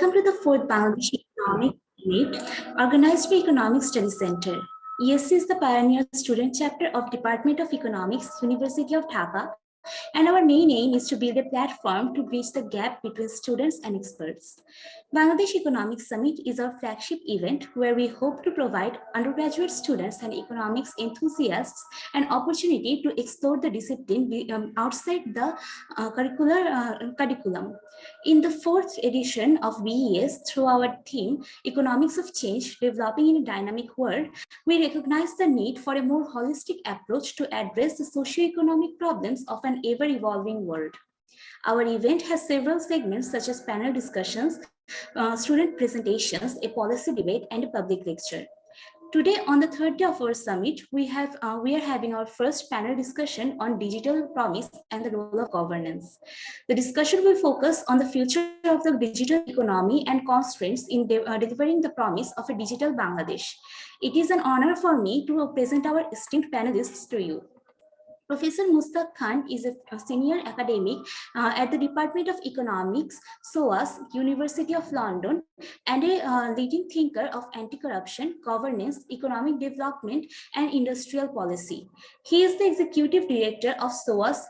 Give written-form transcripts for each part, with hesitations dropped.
Welcome to the fourth Bangladesh Economic Meet organized by Economic Study Center. ESC is the pioneer student chapter of Department of Economics, University of Dhaka, and our main aim is to build a platform to bridge the gap between students and experts. Bangladesh Economic Summit is our flagship event where we hope to provide undergraduate students and economics enthusiasts an opportunity to explore the discipline outside the curriculum. In the fourth edition of BES, through our theme, Economics of Change, Developing in a Dynamic World, we recognize the need for a more holistic approach to address the socio-economic problems of an ever-evolving world. Our event has several segments such as panel discussions, student presentations, a policy debate, and a public lecture. Today, on the third day of our summit, we are having our first panel discussion on digital promise and the role of governance. The discussion will focus on the future of the digital economy and constraints in delivering the promise of a digital Bangladesh. It is an honor for me to present our esteemed panelists to you. Professor Mushtaq Khan is a senior academic at the Department of Economics, SOAS, University of London, and a leading thinker of anti-corruption, governance, economic development, and industrial policy. He is the executive director of SOAS.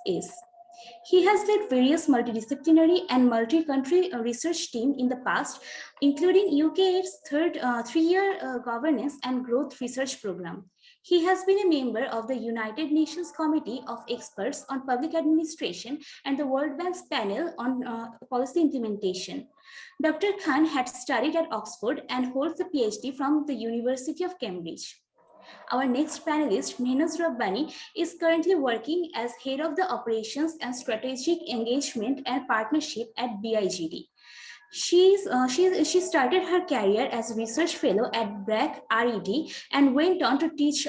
He has led various multidisciplinary and multi-country research teams in the past, including UK's third three-year governance and growth research program. He has been a member of the United Nations Committee of Experts on Public Administration and the World Bank's panel on policy implementation. Dr. Khan had studied at Oxford and holds a PhD from the University of Cambridge. Our next panelist, Mehnaz Rabbani, is currently working as head of the operations and strategic engagement and partnership at BIGD. She started her career as a research fellow at BRAC RED and went on to teach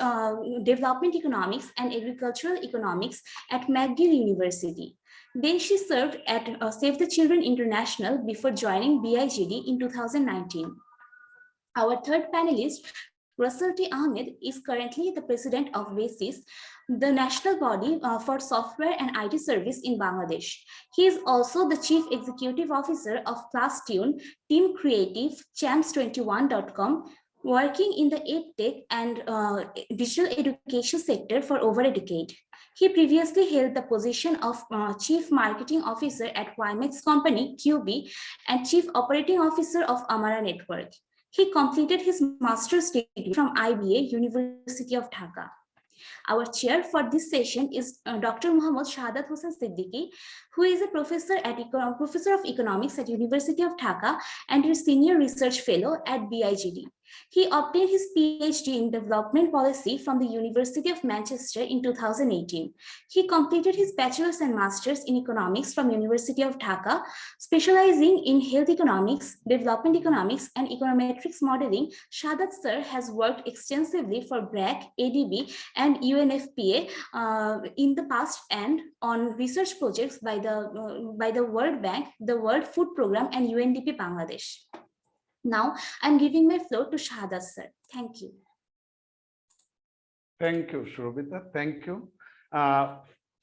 development economics and agricultural economics at McGill University. Then she served at Save the Children International before joining BIGD in 2019. Our third panelist, Russell T Ahmed, is currently the president of BES, the national body for software and IT service in Bangladesh. He is also the chief executive officer of Plastune, Team Creative, Champs21.com, working in the EdTech and digital education sector for over a decade. He previously held the position of Chief Marketing Officer at Wimex Company, QB, and Chief Operating Officer of Amara Network. He completed his master's degree from IBA, University of Dhaka. Our chair for this session is Dr. Muhammad Shahadat Hossain Siddique, who is a professor of economics at University of Dhaka and a senior research fellow at BIGD. He obtained his PhD in development policy from the University of Manchester in 2018. He completed his bachelor's and master's in economics from University of Dhaka, specializing in health economics, development economics, and econometrics modeling. Shahadat sir has worked extensively for BRAC, ADB, and UNFPA in the past and on research projects by the World Bank, the World Food Programme, and UNDP Bangladesh. Now, I'm giving my floor to Shahadat sir. Thank you. Thank you, Shurobita. Thank you.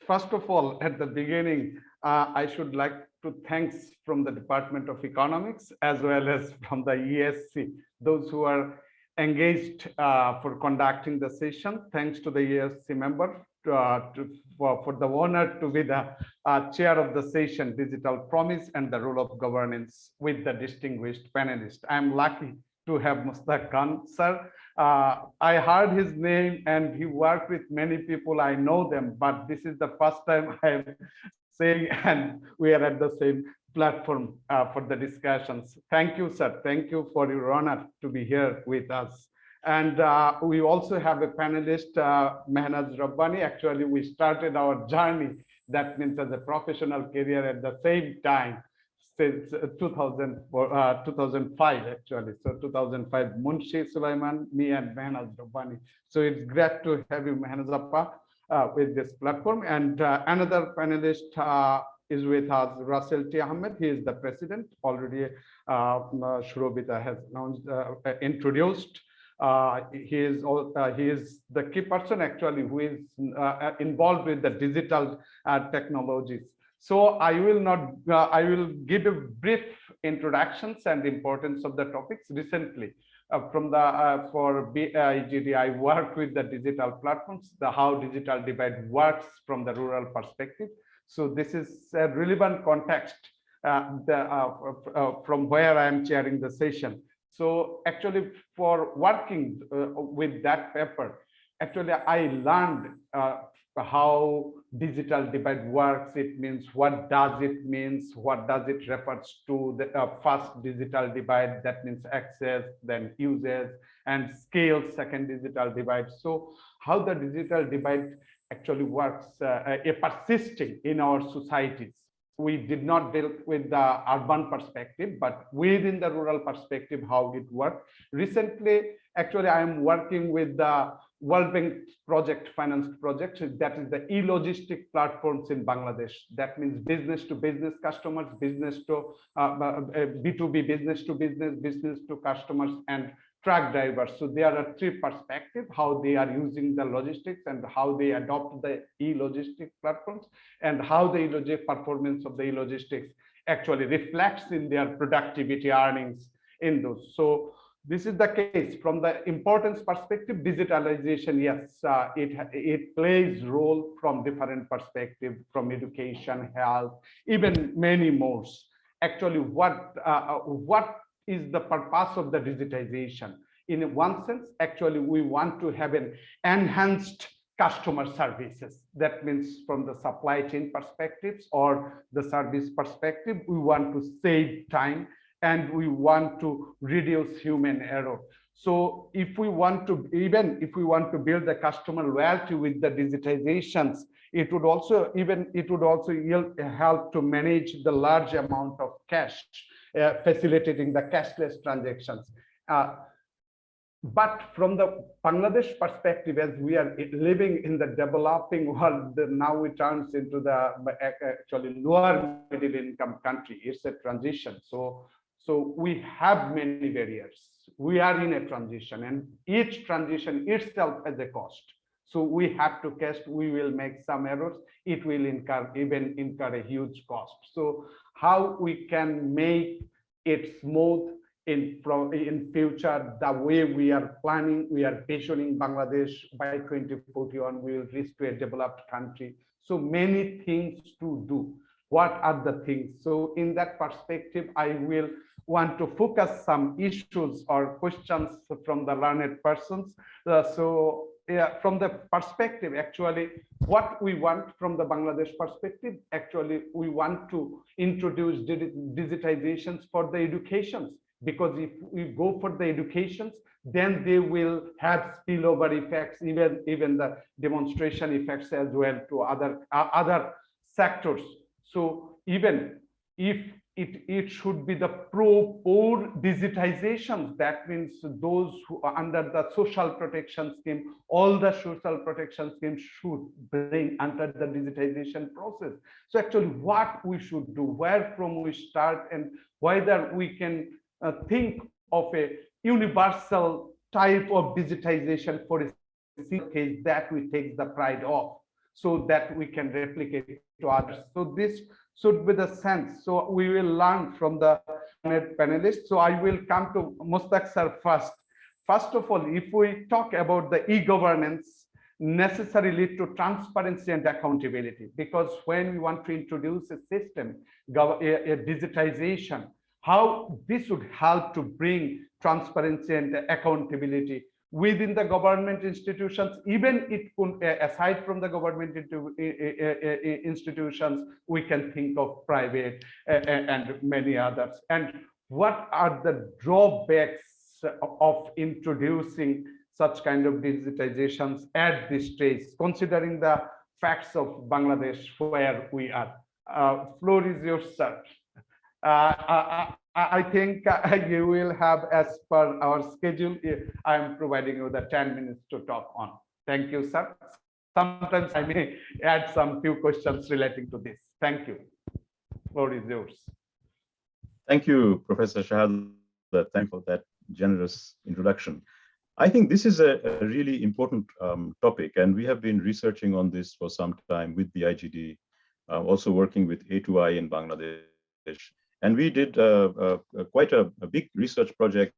First of all, at the beginning, I should like to thank from the Department of Economics as well as from the ESC, those who are engaged for conducting the session. Thanks to the ESC member for the honor to be the chair of the session, Digital Promise and the Role of Governance, with the distinguished panelists. I'm lucky to have Mushtaq Khan, sir. I heard his name and he worked with many people. I know them, but this is the first time I'm saying, and we are at the same platform for the discussions. Thank you, sir. Thank you for your honor to be here with us. And we also have a panelist, Mehnaz Rabbani. Actually, we started our journey, that means as a professional career at the same time, since 2005, actually. So 2005, Munshi Sulaiman, me and Mehnaz Rabbani. So it's great to have you, Mehnaz Appa, with this platform. And another panelist is with us, Russell T Ahmed. He is the president, already Shurobita has introduced. He is the key person actually who is involved with the digital technologies. So I will not, I will give a brief introductions and importance of the topics. Recently, from the for BIGD, I worked with the digital platforms, the how digital divide works from the rural perspective. So this is a relevant context from where I am chairing the session. So actually, for working with that paper, actually I learned how digital divide works. It means what does it means, what does it refers to. The first digital divide, that means access, then usage, and scale, second digital divide. So how the digital divide actually works persisting in our societies. We did not deal with the urban perspective, but within the rural perspective, how it worked. Recently, actually, I am working with the World Bank project, financed project, that is the e-logistic platforms in Bangladesh. That means business to business customers, business to B2B, business to business, business to customers, and truck drivers. So there are three perspectives, how they are using the logistics and how they adopt the e-logistic platforms, and how the performance of the e-logistics actually reflects in their productivity earnings in those. So this is the case. From the importance perspective, digitalization, yes, it plays role from different perspective, from education, health, even many more. Actually, what is the purpose of the digitization? In one sense, actually, we want to have an enhanced customer services. That means from the supply chain perspectives or the service perspective, we want to save time and we want to reduce human error. So if we want to, even if we want to build the customer loyalty with the digitizations, it would also help to manage the large amount of cash, facilitating the cashless transactions. But from the Bangladesh perspective, as we are living in the developing world, now it turns into the actually lower middle income country. It's a transition. So we have many barriers. We are in a transition, and each transition itself has a cost. So we have to test. We will make some errors. It will incur a huge cost. So how we can make it smooth in future, the way we are planning, we are visioning Bangladesh by 2041, we will reach to a developed country. So many things to do. What are the things? So in that perspective, I will want to focus some issues or questions from the learned persons. From the perspective, actually, what we want from the Bangladesh perspective, actually, we want to introduce digitizations for the educations, because if we go for the educations, then they will have spillover effects, even the demonstration effects as well to other sectors. So even if it should be the pro-poor digitization, that means those who are under the social protection scheme, all the social protection schemes should bring under the digitization process. So actually what we should do, where from we start, and whether we can think of a universal type of digitization for a single case that we take the pride of, so that we can replicate to others. So this should be the sense. So we will learn from the panelists. So I will come to Mushtaq sir first. First of all, if we talk about the e-governance, necessarily to transparency and accountability, because when we want to introduce a system, a digitization, how this would help to bring transparency and accountability within the government institutions, even it could, aside from the government institutions, we can think of private and many others. And what are the drawbacks of introducing such kind of digitizations at this stage, considering the facts of Bangladesh where we are? Floor is yours, sir. I think you will have, as per our schedule, I am providing you the 10 minutes to talk on. Thank you, sir. Sometimes I may add some few questions relating to this. Thank you. Floor is yours. Thank you, Professor Shahadat. Thank you for that generous introduction. I think this is a really important topic, and we have been researching on this for some time with the IGD also working with A2I in Bangladesh. And we did quite a big research project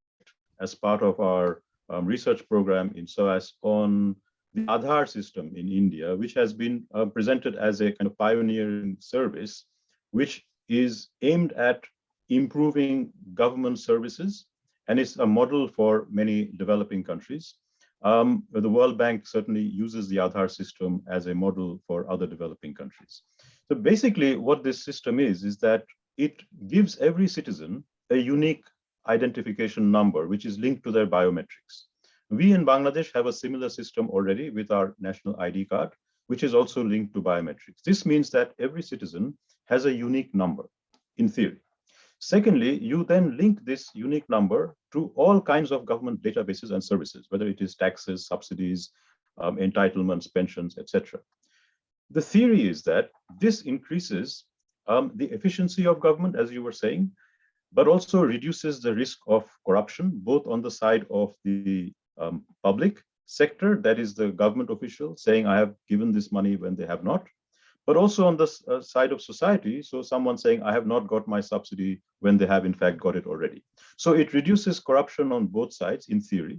as part of our research program in SOAS on the Aadhaar system in India, which has been presented as a kind of pioneering service, which is aimed at improving government services, and it's a model for many developing countries. The World Bank certainly uses the Aadhaar system as a model for other developing countries. So basically what this system is that it gives every citizen a unique identification number, which is linked to their biometrics. We in Bangladesh have a similar system already with our national ID card, which is also linked to biometrics. This means that every citizen has a unique number in theory. Secondly, you then link this unique number to all kinds of government databases and services, whether it is taxes, subsidies, entitlements, pensions, etc. The theory is that this increases the efficiency of government, as you were saying, but also reduces the risk of corruption, both on the side of the public sector, that is the government official saying, I have given this money when they have not, but also on the side of society. So someone saying, I have not got my subsidy when they have in fact got it already. So it reduces corruption on both sides in theory,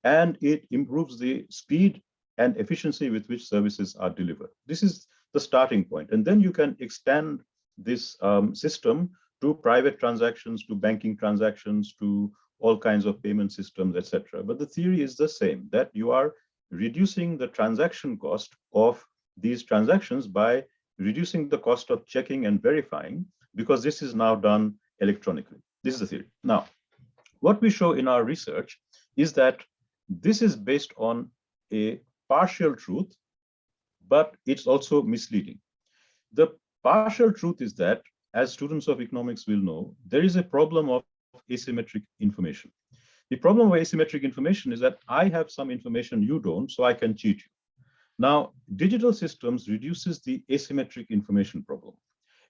and it improves the speed and efficiency with which services are delivered. This is the starting point. And then you can extend this system to private transactions, to banking transactions, to all kinds of payment systems, etc. But the theory is the same, that you are reducing the transaction cost of these transactions by reducing the cost of checking and verifying, because this is now done electronically. This is the theory. Now, what we show in our research is that this is based on a partial truth, but it's also misleading. The partial truth is that, as students of economics will know, there is a problem of asymmetric information. The problem of asymmetric information is that I have some information you don't, so I can cheat you. Now, digital systems reduces the asymmetric information problem,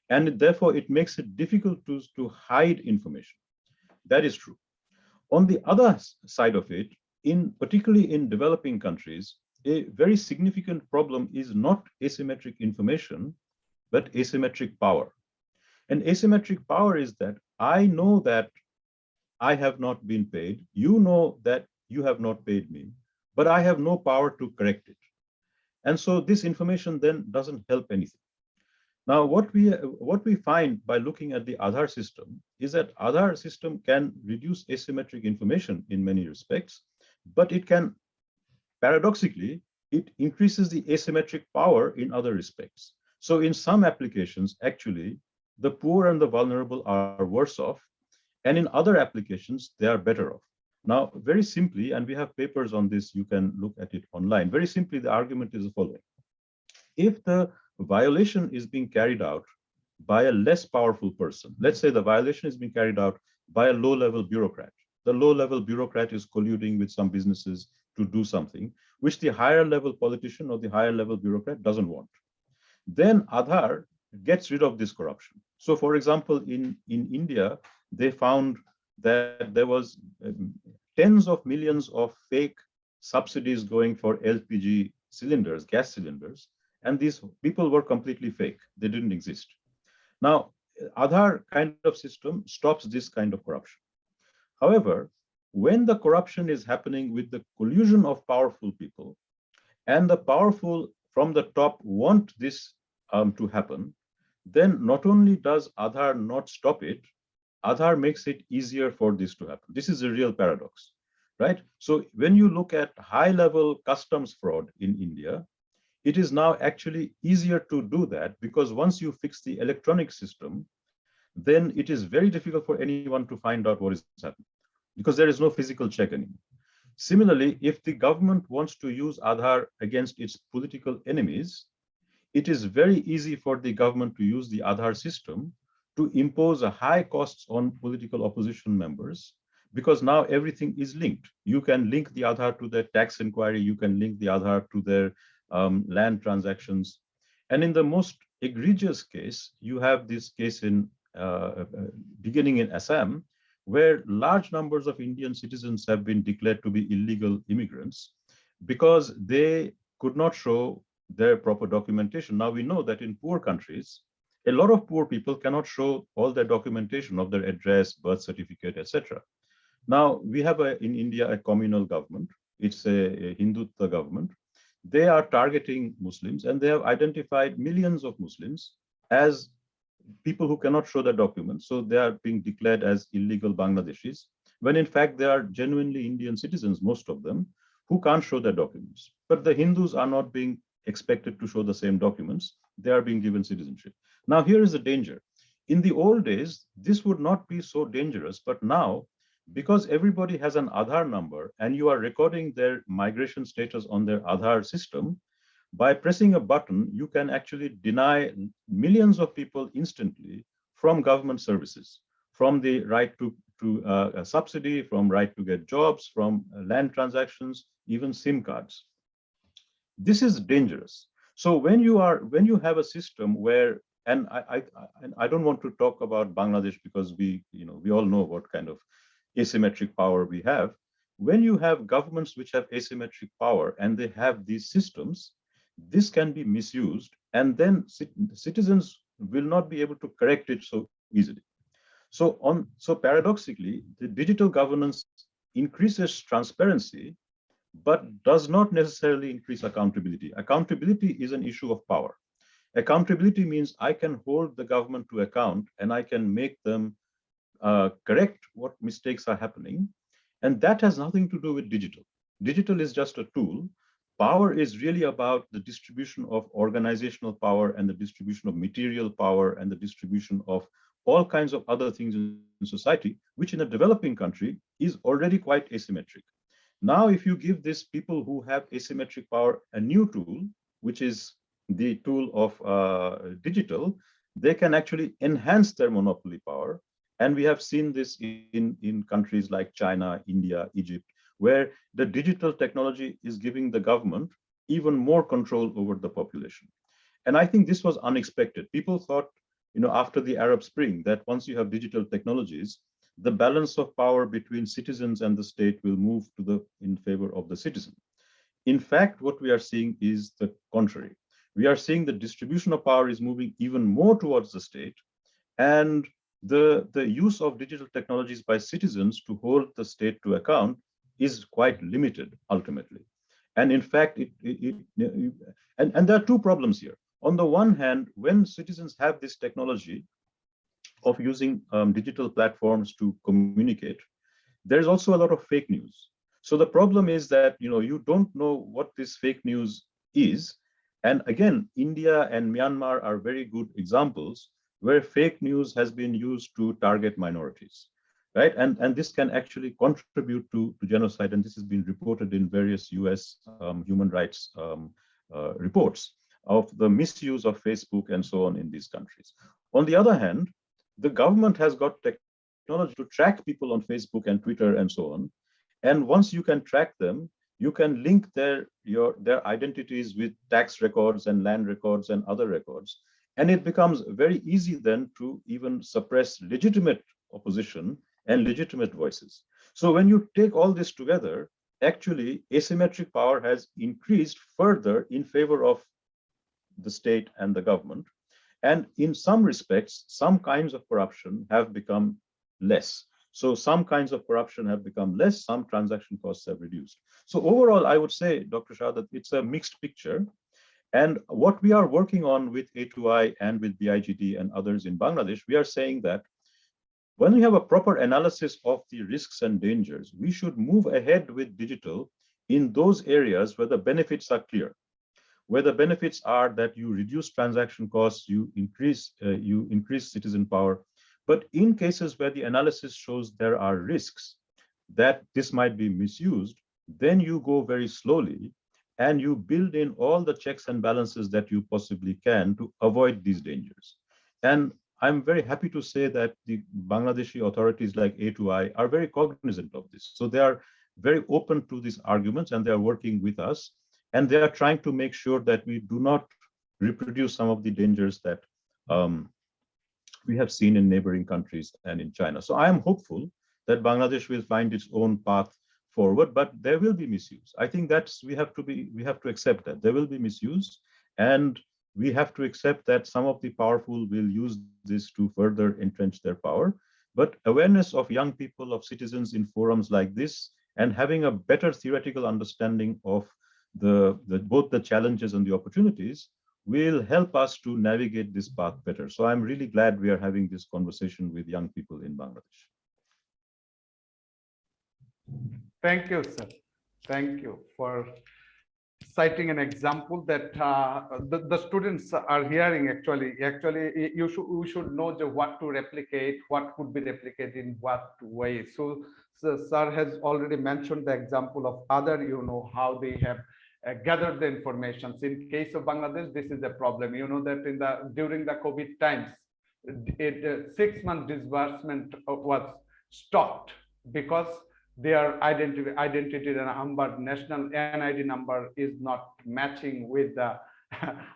and therefore it makes it difficult to hide information. That is true. On the other side of it, particularly in developing countries, a very significant problem is not asymmetric information, but asymmetric power. And asymmetric power is that I know that I have not been paid, you know that you have not paid me, but I have no power to correct it. And so this information then doesn't help anything. Now, what we find by looking at the Aadhaar system is that Aadhaar system can reduce asymmetric information in many respects, but it can, paradoxically, it increases the asymmetric power in other respects. So in some applications, actually, the poor and the vulnerable are worse off, and in other applications, they are better off. Now, very simply, and we have papers on this, you can look at it online. Very simply, the argument is the following. If the violation is being carried out by a less powerful person, let's say the violation is being carried out by a low-level bureaucrat. The low-level bureaucrat is colluding with some businesses to do something, which the higher-level politician or the higher-level bureaucrat doesn't want. Then Aadhaar gets rid of this corruption. So, for example, in India, they found that there was tens of millions of fake subsidies going for LPG cylinders, gas cylinders, and these people were completely fake. They didn't exist. Now, Aadhaar kind of system stops this kind of corruption. However, when the corruption is happening with the collusion of powerful people, and the powerful from the top want this to happen, then not only does Aadhaar not stop it, Aadhaar makes it easier for this to happen. This is a real paradox, right? So when you look at high-level customs fraud in India, it is now actually easier to do that, because once you fix the electronic system, then it is very difficult for anyone to find out what is happening, because there is no physical check anymore. Similarly, if the government wants to use Aadhaar against its political enemies, it is very easy for the government to use the Aadhaar system to impose a high costs on political opposition members, because now everything is linked. You can link the Aadhaar to their tax inquiry, you can link the Aadhaar to their land transactions. And in the most egregious case, you have this case in beginning in Assam, where large numbers of Indian citizens have been declared to be illegal immigrants because they could not show their proper documentation. Now we know that in poor countries, a lot of poor people cannot show all their documentation of their address, birth certificate, etc. Now we have in India a communal government. It's a Hindutva government. They are targeting Muslims, and they have identified millions of Muslims as people who cannot show their documents. So they are being declared as illegal Bangladeshis, when in fact they are genuinely Indian citizens, most of them, who can't show their documents. But the Hindus are not being expected to show the same documents. They are being given citizenship. Now, here is the danger. In the old days, this would not be so dangerous, but now, because everybody has an Aadhaar number and you are recording their migration status on their Aadhaar system, by pressing a button, you can actually deny millions of people instantly from government services, from the right to a subsidy, from right to get jobs, from land transactions, even SIM cards. This is dangerous. So when you have a system where, and I don't want to talk about Bangladesh because we all know what kind of asymmetric power we have. When you have governments which have asymmetric power and they have these systems, this can be misused, and then citizens will not be able to correct it so easily. So paradoxically, the digital governance increases transparency, but does not necessarily increase accountability. Accountability is an issue of power. Accountability means I can hold the government to account and I can make them correct what mistakes are happening. And that has nothing to do with digital. Digital is just a tool. Power is really about the distribution of organizational power and the distribution of material power and the distribution of all kinds of other things in society, which in a developing country is already quite asymmetric. Now, if you give these people who have asymmetric power a new tool, which is the tool of digital, they can actually enhance their monopoly power. And we have seen this in countries like China, India, Egypt, where the digital technology is giving the government even more control over the population. And I think this was unexpected. People thought, after the Arab Spring, that once you have digital technologies, the balance of power between citizens and the state will move in favor of the citizen. In fact, what we are seeing is the contrary. We are seeing the distribution of power is moving even more towards the state, and the use of digital technologies by citizens to hold the state to account is quite limited ultimately. And in fact, and there are two problems here. On the one hand, when citizens have this technology of using digital platforms to communicate, there's also a lot of fake news. So the problem is that you don't know what this fake news is. And again, India and Myanmar are very good examples where fake news has been used to target minorities, right? And this can actually contribute to genocide. And this has been reported in various US human rights reports of the misuse of Facebook and so on in these countries. On the other hand, the government has got technology to track people on Facebook and Twitter and so on. And once you can track them, you can link their identities with tax records and land records and other records. And it becomes very easy then to even suppress legitimate opposition and legitimate voices. So when you take all this together, actually asymmetric power has increased further in favor of the state and the government. And in some respects, some kinds of corruption have become less. So some kinds of corruption have become less, some transaction costs have reduced. So overall, I would say, Dr. Shahadat, it's a mixed picture. And what we are working on with A2I and with BIGD and others in Bangladesh, we are saying that when we have a proper analysis of the risks and dangers, we should move ahead with digital in those areas where the benefits are clear, where the benefits are that you reduce transaction costs, you increase citizen power. But in cases where the analysis shows there are risks that this might be misused, then you go very slowly and you build in all the checks and balances that you possibly can to avoid these dangers. And I'm very happy to say that the Bangladeshi authorities like A2I are very cognizant of this. So they are very open to these arguments and they are working with us. And they are trying to make sure that we do not reproduce some of the dangers that we have seen in neighboring countries and in China. So I am hopeful that Bangladesh will find its own path forward, but there will be misuse. I think we have to accept that there will be misuse. And we have to accept that some of the powerful will use this to further entrench their power. But awareness of young people, of citizens in forums like this, and having a better theoretical understanding of both the challenges and the opportunities will help us to navigate this path better. So I'm really glad we are having this conversation with young people in Bangladesh. Thank you, sir. Thank you for citing an example that the students are hearing. Actually, we should know what to replicate, what could be replicated in what way. So sir has already mentioned the example of other, how they have gathered the information. So in case of Bangladesh, this is a problem. You know that during the COVID times, 6-month disbursement was stopped because their identity number, national NID number is not matching with the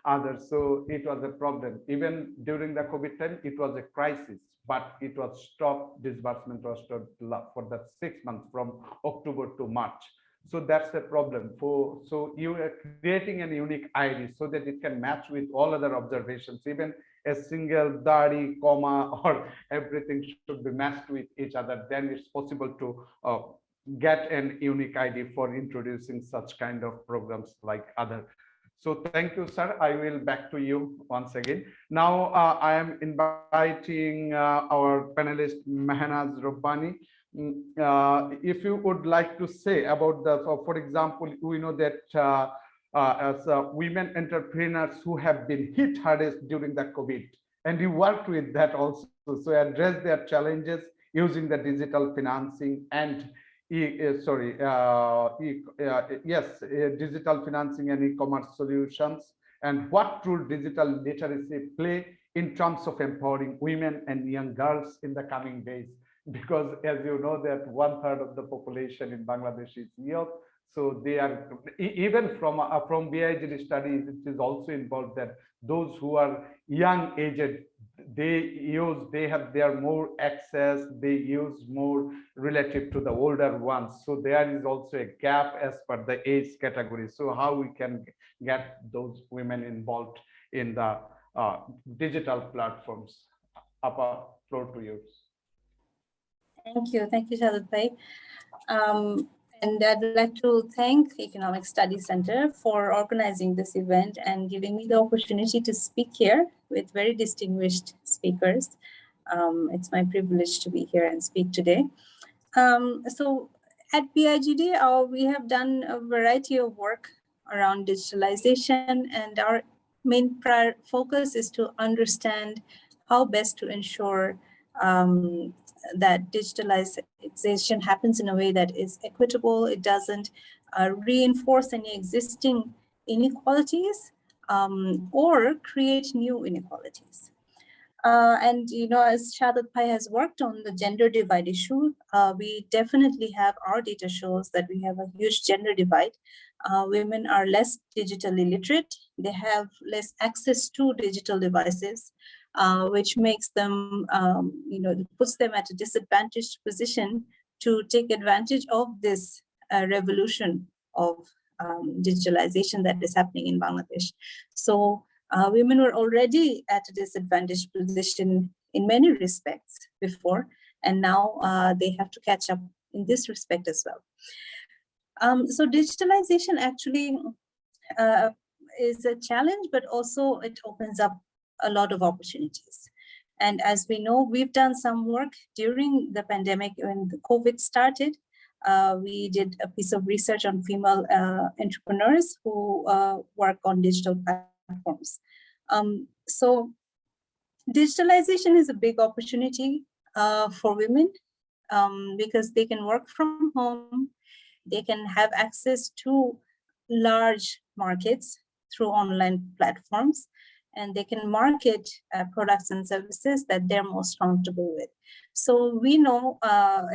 others. So it was a problem. Even during the COVID time, it was a crisis, but it was stopped. Disbursement was stopped for the 6 months from October to March. So that's the problem. So you are creating a unique ID so that it can match with all other observations. Even a single dari, comma, or everything should be matched with each other. Then it's possible to get an unique ID for introducing such kind of programs like other. So thank you, sir. I will back to you once again. Now I am inviting our panelist Mehnaz Rabbani. If you would like to say about for example, we know that as women entrepreneurs who have been hit hardest during the COVID, and you worked with that also, so address their challenges using the digital financing and digital financing and e-commerce solutions, and what role digital literacy play in terms of empowering women and young girls in the coming days. Because as you know that 1/3 of the population in Bangladesh is youth, so they are, even from BIGD studies, it is also involved that those who are young aged, they are more access, they use more relative to the older ones. So there is also a gap as per the age category. So how we can get those women involved in the digital platforms? Upper floor to you. Thank you, Shahadat bhai. And I'd like to thank Economic Studies Center for organizing this event and giving me the opportunity to speak here with very distinguished speakers. It's my privilege to be here and speak today. So at BIGD, we have done a variety of work around digitalization, and our main focus is to understand how best to ensure that digitalization happens in a way that is equitable. It doesn't reinforce any existing inequalities or create new inequalities. And as Shahadat bhai has worked on the gender divide issue, we definitely have, our data shows that we have a huge gender divide. Women are less digitally literate. They have less access to digital devices, which makes them, puts them at a disadvantaged position to take advantage of this revolution of digitalization that is happening in Bangladesh. So women were already at a disadvantaged position in many respects before, and now they have to catch up in this respect as well. So digitalization actually is a challenge, but also it opens up a lot of opportunities. And as we know, we've done some work during the pandemic when the COVID started. We did a piece of research on female entrepreneurs who work on digital platforms. So digitalization is a big opportunity for women because they can work from home, they can have access to large markets through online platforms, and they can market products and services that they're most comfortable with. So we know,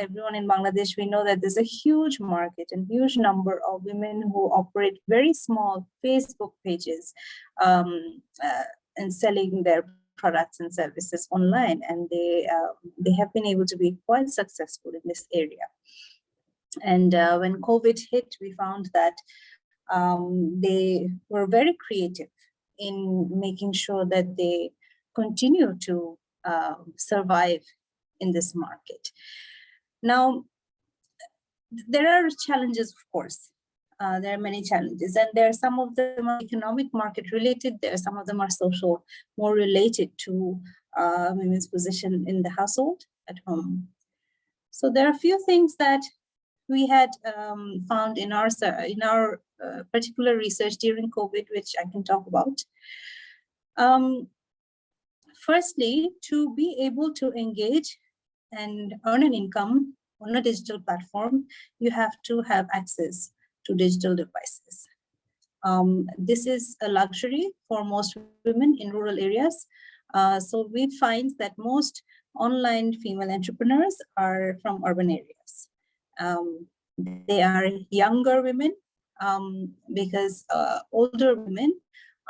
everyone in Bangladesh, we know that there's a huge market and huge number of women who operate very small Facebook pages and selling their products and services online, and they have been able to be quite successful in this area. And when COVID hit, we found that they were very creative in making sure that they continue to survive in this market. Now, there are challenges, of course. There are many challenges, and there are some of them are economic market related. There are some of them are social, more related to women's position in the household at home. So there are a few things that we had found in our particular research during COVID, which I can talk about. Firstly, to be able to engage and earn an income on a digital platform, you have to have access to digital devices. This is a luxury for most women in rural areas. So we find that most online female entrepreneurs are from urban areas. They are younger women because older women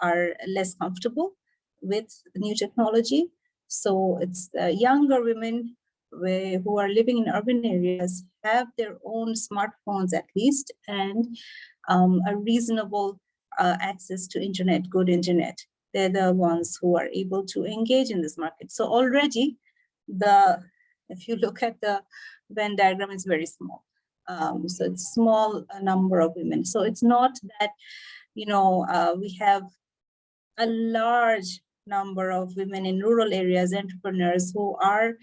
are less comfortable with new technology. So it's younger women who are living in urban areas have their own smartphones at least, and a reasonable access to internet, good internet. They're the ones who are able to engage in this market. So already, if you look at the Venn diagram, it's very small. So it's a small number of women. So it's not that, we have a large number of women in rural areas, entrepreneurs who are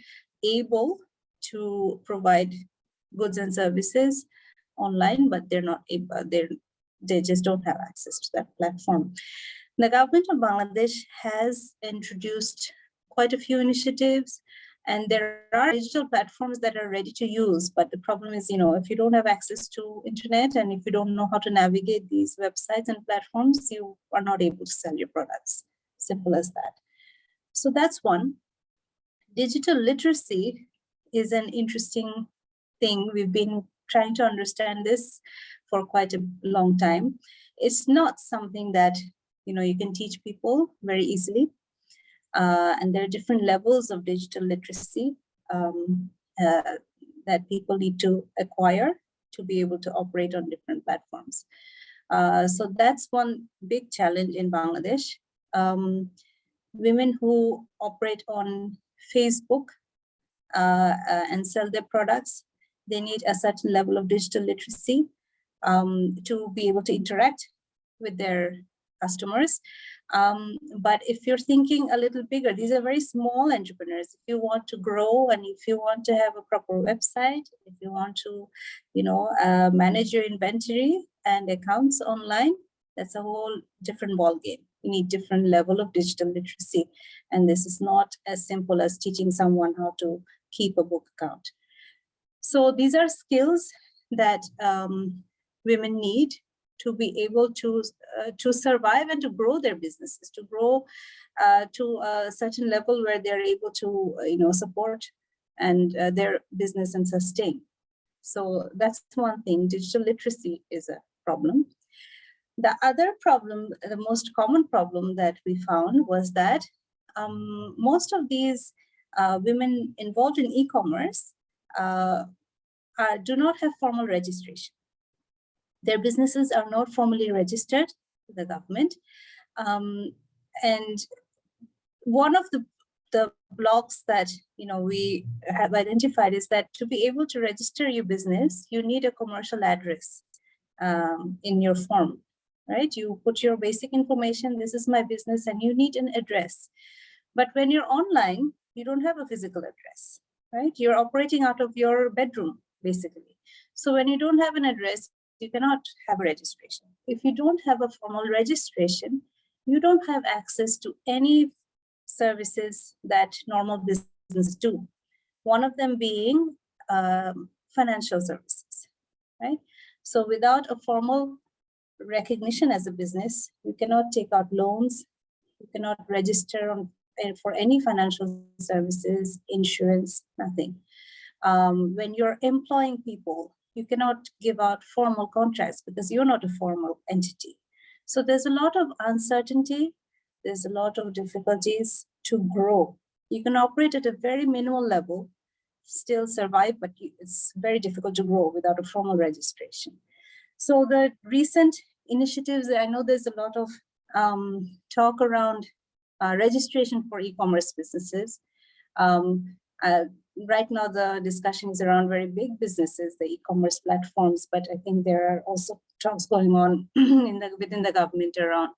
able to provide goods and services online, but they're not able, they just don't have access to that platform. The government of Bangladesh has introduced quite a few initiatives, and there are digital platforms that are ready to use. But the problem is, if you don't have access to internet and if you don't know how to navigate these websites and platforms, you are not able to sell your products. Simple as that. So that's one. Digital literacy is an interesting thing. We've been trying to understand this for quite a long time. It's not something that you can teach people very easily. And there are different levels of digital literacy that people need to acquire to be able to operate on different platforms. So that's one big challenge in Bangladesh. Women who operate on Facebook and sell their products, they need a certain level of digital literacy to be able to interact with their customers. But if you're thinking a little bigger, these are very small entrepreneurs. If you want to grow and if you want to have a proper website, if you want to, manage your inventory and accounts online, that's a whole different ballgame. You need different level of digital literacy. And this is not as simple as teaching someone how to keep a book account. So these are skills that women need to be able to survive and to grow their businesses, to grow to a certain level where they're able to support and their business and sustain. So that's one thing. Digital literacy is a problem. The other problem, the most common problem that we found was that most of these women involved in e-commerce do not have formal registration. Their businesses are not formally registered to the government. And one of the blocks that we have identified is that to be able to register your business, you need a commercial address in your form, right? You put your basic information, this is my business, and you need an address. But when you're online, you don't have a physical address, right? You're operating out of your bedroom, basically. So when you don't have an address, you cannot have a registration. If you don't have a formal registration, you don't have access to any services that normal businesses do. One of them being financial services, right? So without a formal recognition as a business, you cannot take out loans, you cannot register for any financial services, insurance, nothing. When you're employing people, you cannot give out formal contracts because you're not a formal entity. So there's a lot of uncertainty. There's a lot of difficulties to grow. You can operate at a very minimal level, still survive, but it's very difficult to grow without a formal registration. So the recent initiatives, I know there's a lot of talk around registration for e-commerce businesses. Right now, the discussion is around very big businesses, the e-commerce platforms, but I think there are also talks going on within the government around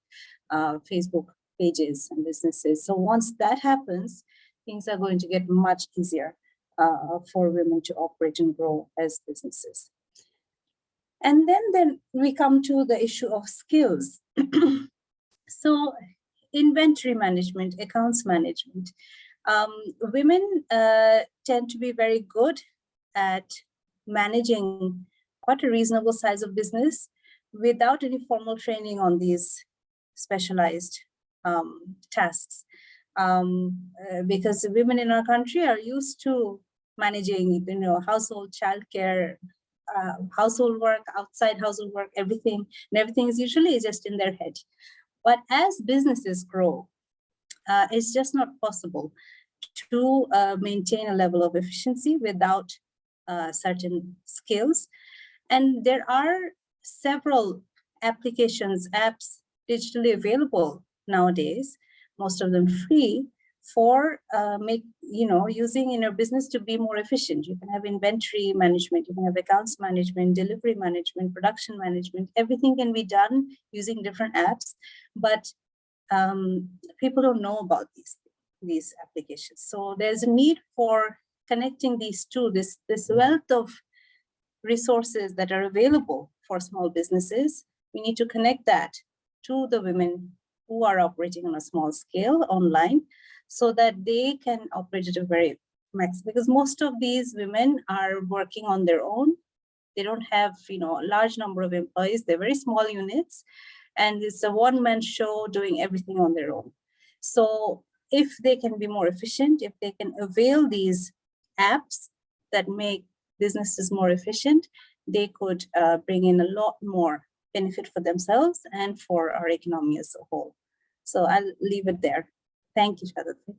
Facebook pages and businesses. So once that happens, things are going to get much easier for women to operate and grow as businesses. And then we come to the issue of skills. So inventory management, accounts management. Women tend to be very good at managing quite a reasonable size of business without any formal training on these specialized tasks. Because women in our country are used to managing, household, childcare, household work, outside household work, everything, and everything is usually just in their head. But as businesses grow, it's just not possible to maintain a level of efficiency without certain skills. And there are several applications, apps digitally available nowadays, most of them free, for using in your business to be more efficient. You can have inventory management, you can have accounts management, delivery management, production management. Everything can be done using different apps, but people don't know about these applications. So there's a need for connecting these two, this wealth of resources that are available for small businesses. We need to connect that to the women who are operating on a small scale online, so that they can operate at a very max, because most of these women are working on their own. They don't have a large number of employees. They're very small units, and it's a one-man show doing everything on their own. So if they can be more efficient, if they can avail these apps that make businesses more efficient, they could bring in a lot more benefit for themselves and for our economy as a whole. So I'll leave it there. Thank you, Shahadat.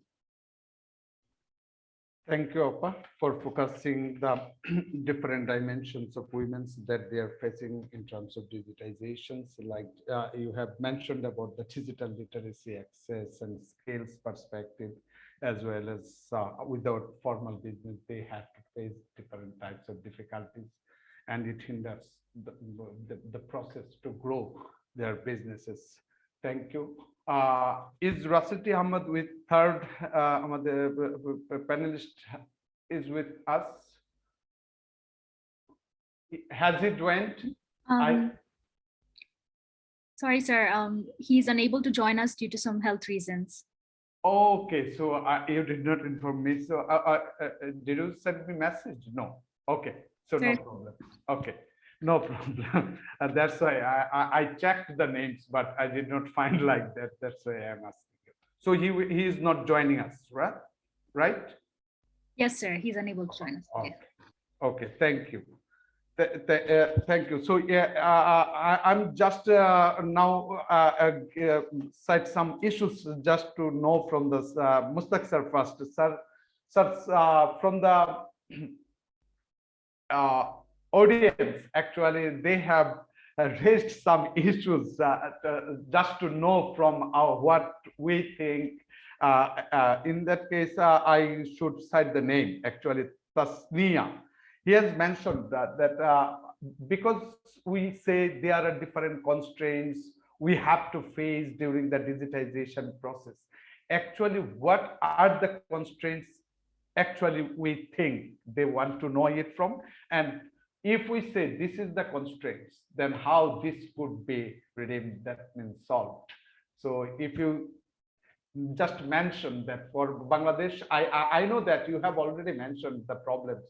Thank you, Appa, for focusing the different dimensions of women's that they are facing in terms of digitizations. Like you have mentioned about the digital literacy access and skills perspective, as well as without formal business, they have to face different types of difficulties, and it hinders the process to grow their businesses. Thank you. Is T Ahmed with third panelist is with us? Has he joined? Sorry, sir. He's unable to join us due to some health reasons. Okay, so you did not inform me. So did you send me message? No. Okay, so no problem. Okay. No problem. That's why I checked the names, but I did not find like that. That's why I'm asking you. So he is not joining us, right? Right? Yes, sir. He's unable to join us. Okay. Okay. Thank you. Thank you. So yeah, I'm just now cite some issues just to know from this Mushtaq sir first. Sir, from the audience, actually, they have raised some issues just to know from what we think. In that case, I should cite the name, actually, Tasnia. He has mentioned that because we say there are different constraints we have to face during the digitization process. Actually, what are the constraints actually we think they want to know it from? And if we say this is the constraints, then how this could be redeemed, that means solved. So if you just mention that for Bangladesh, I know that you have already mentioned the problems.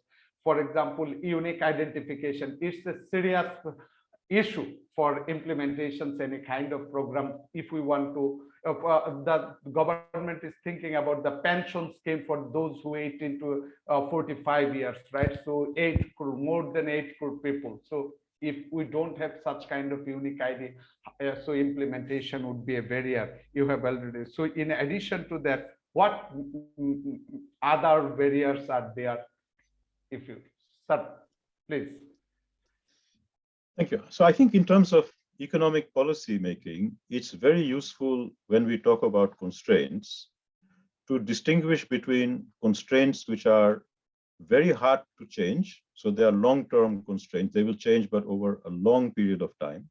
For example, unique identification, it's a serious issue for implementations, any kind of program. If we want to, the government is thinking about the pension scheme for those who 18 to 45 years, right? So 8 crore, more than 8 crore people. So if we don't have such kind of unique ID, so implementation would be a barrier. You have already. So in addition to that, what other barriers are there? If you, sir, please. Thank you. So I think in terms of economic policy making, it's very useful when we talk about constraints to distinguish between constraints which are very hard to change. So they are long-term constraints. They will change, but over a long period of time.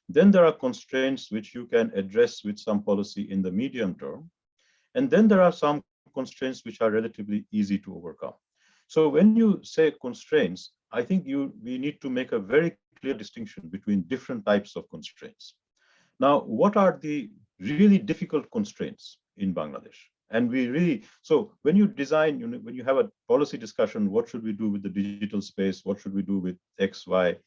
Then there are constraints which you can address with some policy in the medium term. And then there are some constraints which are relatively easy to overcome. So when you say constraints, I think we need to make a very clear distinction between different types of constraints. Now, what are the really difficult constraints in Bangladesh? And so when you design, when you have a policy discussion, what should we do with the digital space? What should we do with X, Y?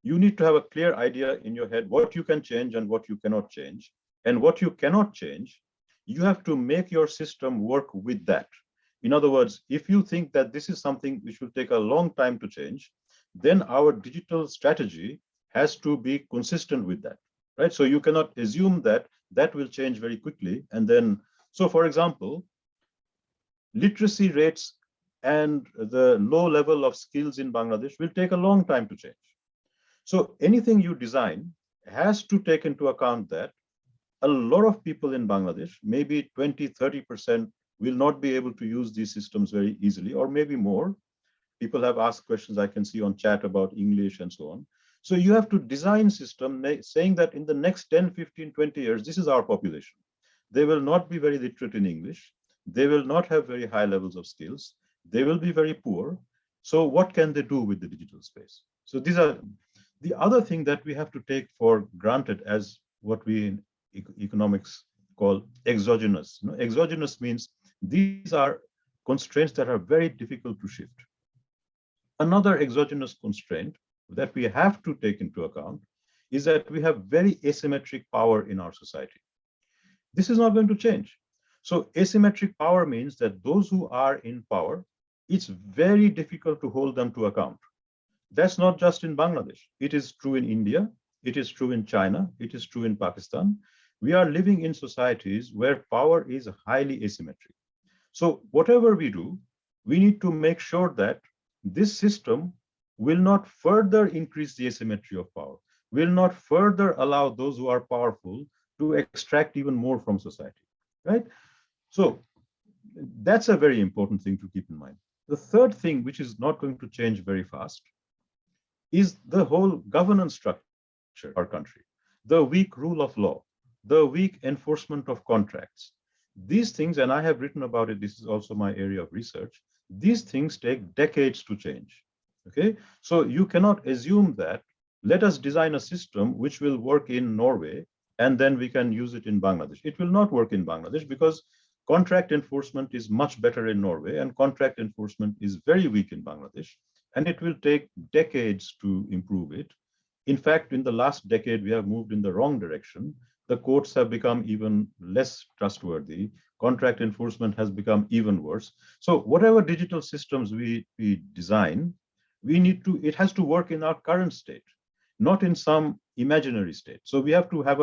You need to have a clear idea in your head what you can change and what you cannot change. And what you cannot change, you have to make your system work with that. In other words, if you think that this is something which will take a long time to change, then our digital strategy has to be consistent with that, right? So you cannot assume that that will change very quickly. And then, so for example, literacy rates and the low level of skills in Bangladesh will take a long time to change. So anything you design has to take into account that a lot of people in Bangladesh, maybe 20, 30%, will not be able to use these systems very easily, or maybe more. People have asked questions I can see on chat about English and so on. So you have to design system saying that in the next 10, 15, 20 years, this is our population. They will not be very literate in English. They will not have very high levels of skills. They will be very poor. So what can they do with the digital space? So these are the other thing that we have to take for granted as what we in economics call exogenous. Exogenous means these are constraints that are very difficult to shift. Another exogenous constraint that we have to take into account is that we have very asymmetric power in our society. This is not going to change. So asymmetric power means that those who are in power, it's very difficult to hold them to account. That's not just in Bangladesh. It is true in India. It is true in China. It is true in Pakistan. We are living in societies where power is highly asymmetric. So whatever we do, we need to make sure that this system will not further increase the asymmetry of power, will not further allow those who are powerful to extract even more from society, right? So that's a very important thing to keep in mind. The third thing, which is not going to change very fast, is the whole governance structure of our country, the weak rule of law, the weak enforcement of contracts. These things, and I have written about it, this is also my area of research, these things take decades to change, okay? So you cannot assume that, let us design a system which will work in Norway, and then we can use it in Bangladesh. It will not work in Bangladesh because contract enforcement is much better in Norway, and contract enforcement is very weak in Bangladesh, and it will take decades to improve it. In fact, in the last decade, we have moved in the wrong direction. The courts have become even less trustworthy. Contract enforcement has become even worse. So whatever digital systems we design, it has to work in our current state, not in some imaginary state. So we have to have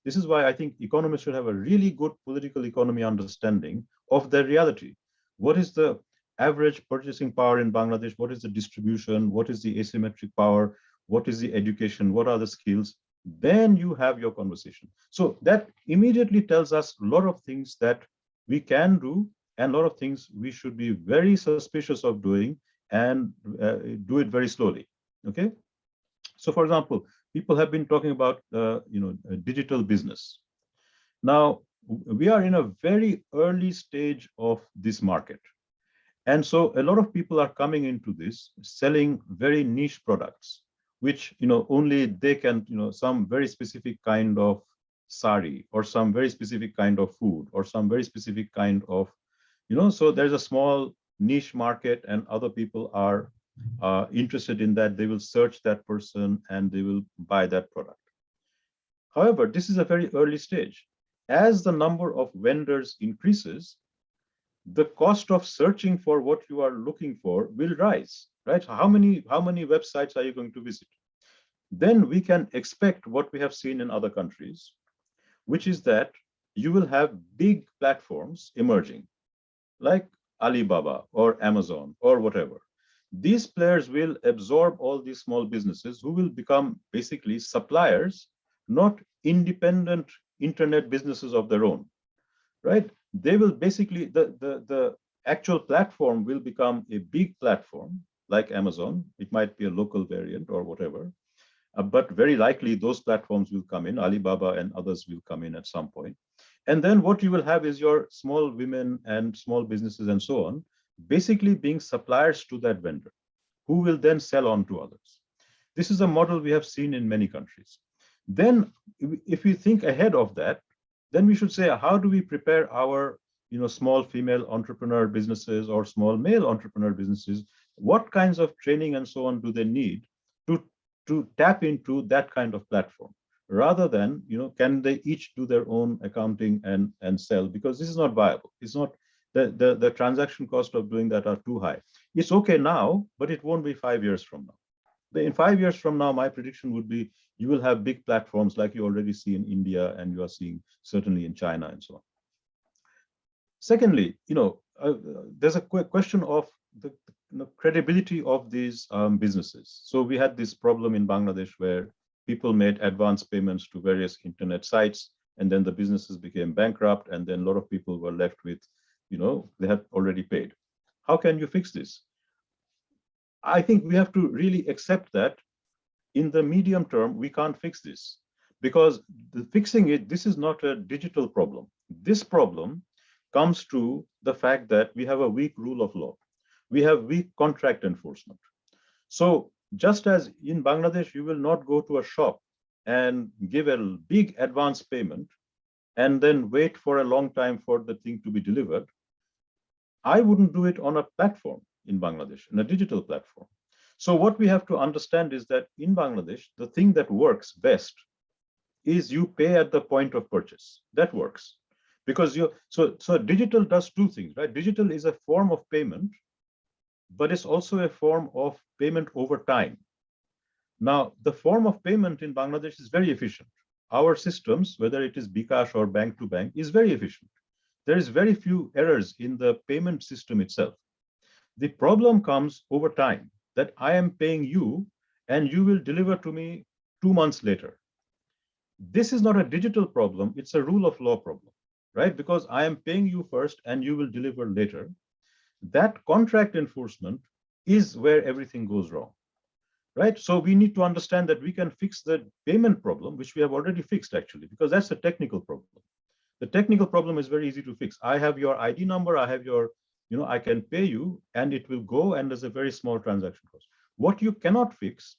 this is why I think economists should have a really good political economy understanding of their reality. What is the average purchasing power in Bangladesh? What is the distribution? What is the asymmetric power? What is the education? What are the skills? Then you have your conversation. So that immediately tells us a lot of things that we can do and a lot of things we should be very suspicious of doing and do it very slowly, okay? So for example, people have been talking about digital business. Now, we are in a very early stage of this market. And so a lot of people are coming into this selling very niche products, which only they can, some very specific kind of sari or some very specific kind of food or some very specific kind of, so there's a small niche market and other people are interested in that. They will search that person and they will buy that product. However, this is a very early stage. As the number of vendors increases, the cost of searching for what you are looking for will rise, right? How many websites are you going to visit? Then we can expect what we have seen in other countries, which is that you will have big platforms emerging, like Alibaba or Amazon or whatever. These players will absorb all these small businesses who will become basically suppliers not independent internet businesses of their own, right? They will basically, the actual platform will become a big platform like Amazon. It might be a local variant or whatever, but very likely those platforms will come in. Alibaba and others will come in at some point. And then what you will have is your small women and small businesses and so on, basically being suppliers to that vendor, who will then sell on to others. This is a model we have seen in many countries. Then if we think ahead of that, then we should say, how do we prepare our small female entrepreneur businesses or small male entrepreneur businesses? What kinds of training and so on do they need to tap into that kind of platform, rather than, can they each do their own accounting and sell? Because this is not viable. It's not, the transaction cost of doing that are too high. It's okay now, but it won't be 5 years from now. In 5 years from now, my prediction would be you will have big platforms like you already see in India and you are seeing certainly in China and so on. Secondly, there's a question of the credibility of these businesses. So we had this problem in Bangladesh where people made advance payments to various internet sites, and then the businesses became bankrupt, and then a lot of people were left with, they had already paid. How can you fix this? I think we have to really accept that in the medium term, we can't fix this, because fixing it, this is not a digital problem. This problem comes to the fact that we have a weak rule of law. We have weak contract enforcement. So just as in Bangladesh, you will not go to a shop and give a big advance payment and then wait for a long time for the thing to be delivered, I wouldn't do it on a platform in Bangladesh, in a digital platform. So what we have to understand is that in Bangladesh, the thing that works best is you pay at the point of purchase. That works. Because so digital does two things, right? Digital is a form of payment, but it's also a form of payment over time. Now, the form of payment in Bangladesh is very efficient. Our systems, whether it is bKash or bank to bank, is very efficient. There is very few errors in the payment system itself. The problem comes over time, that I am paying you and you will deliver to me 2 months later. This is not a digital problem, it's a rule of law problem, right? Because I am paying you first and you will deliver later. That contract enforcement is where everything goes wrong, right? So we need to understand that we can fix the payment problem, which we have already fixed actually, because that's a technical problem. The technical problem is very easy to fix. I have your ID number, I have your, I can pay you and it will go, and there's a very small transaction cost. What you cannot fix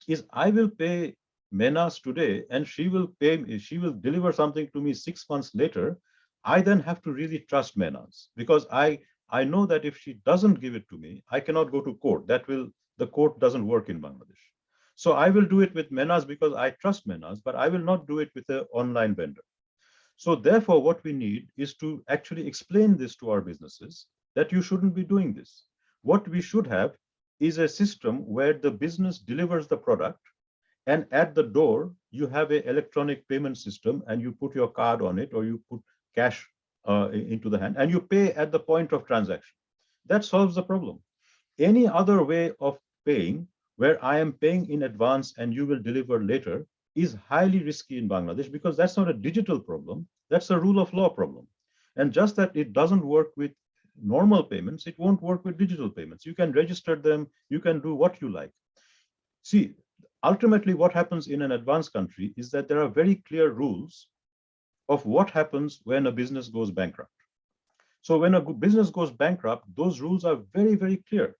is I will pay Mehnaz today and she will deliver something to me 6 months later. I then have to really trust Mehnaz, because I know that if she doesn't give it to me, I cannot go to court. The court doesn't work in Bangladesh. So I will do it with Mehnaz because I trust Mehnaz, but I will not do it with an online vendor. So therefore, what we need is to actually explain this to our businesses, that you shouldn't be doing this. What we should have is a system where the business delivers the product, and at the door, you have an electronic payment system and you put your card on it, or you put cash into the hand and you pay at the point of transaction. That solves the problem. Any other way of paying, where I am paying in advance and you will deliver later, is highly risky in Bangladesh, because that's not a digital problem, that's a rule of law problem. And just that it doesn't work with normal payments, it won't work with digital payments. You can register them, you can do what you like. See, ultimately what happens in an advanced country is that there are very clear rules of what happens when a business goes bankrupt. So when a business goes bankrupt, those rules are very, very clear.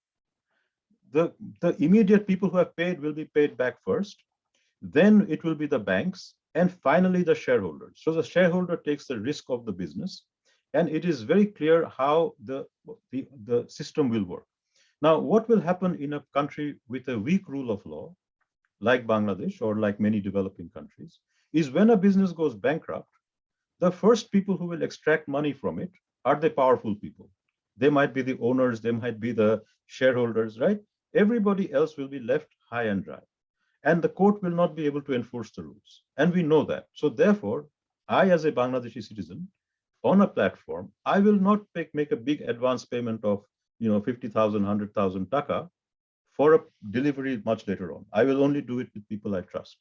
The immediate people who have paid will be paid back first. Then it will be the banks, and finally the shareholders. So the shareholder takes the risk of the business, and it is very clear how the system will work. Now, what will happen in a country with a weak rule of law, like Bangladesh or like many developing countries, is when a business goes bankrupt, the first people who will extract money from it are the powerful people. They might be the owners, they might be the shareholders, right? Everybody else will be left high and dry. And the court will not be able to enforce the rules. And we know that. So therefore, I, as a Bangladeshi citizen, on a platform, I will not make a big advance payment of 50,000, 100,000 taka for a delivery much later on. I will only do it with people I trust.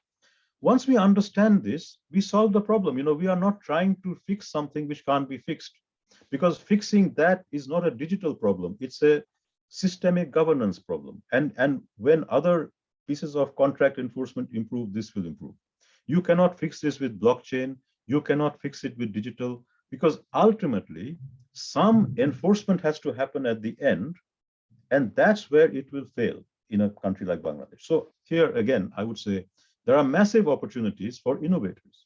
Once we understand this, we solve the problem. We are not trying to fix something which can't be fixed, because fixing that is not a digital problem. It's a systemic governance problem. And when other pieces of contract enforcement improve, this will improve. You cannot fix this with blockchain. You cannot fix it with digital, because ultimately some enforcement has to happen at the end, and that's where it will fail in a country like Bangladesh. So here again, I would say there are massive opportunities for innovators.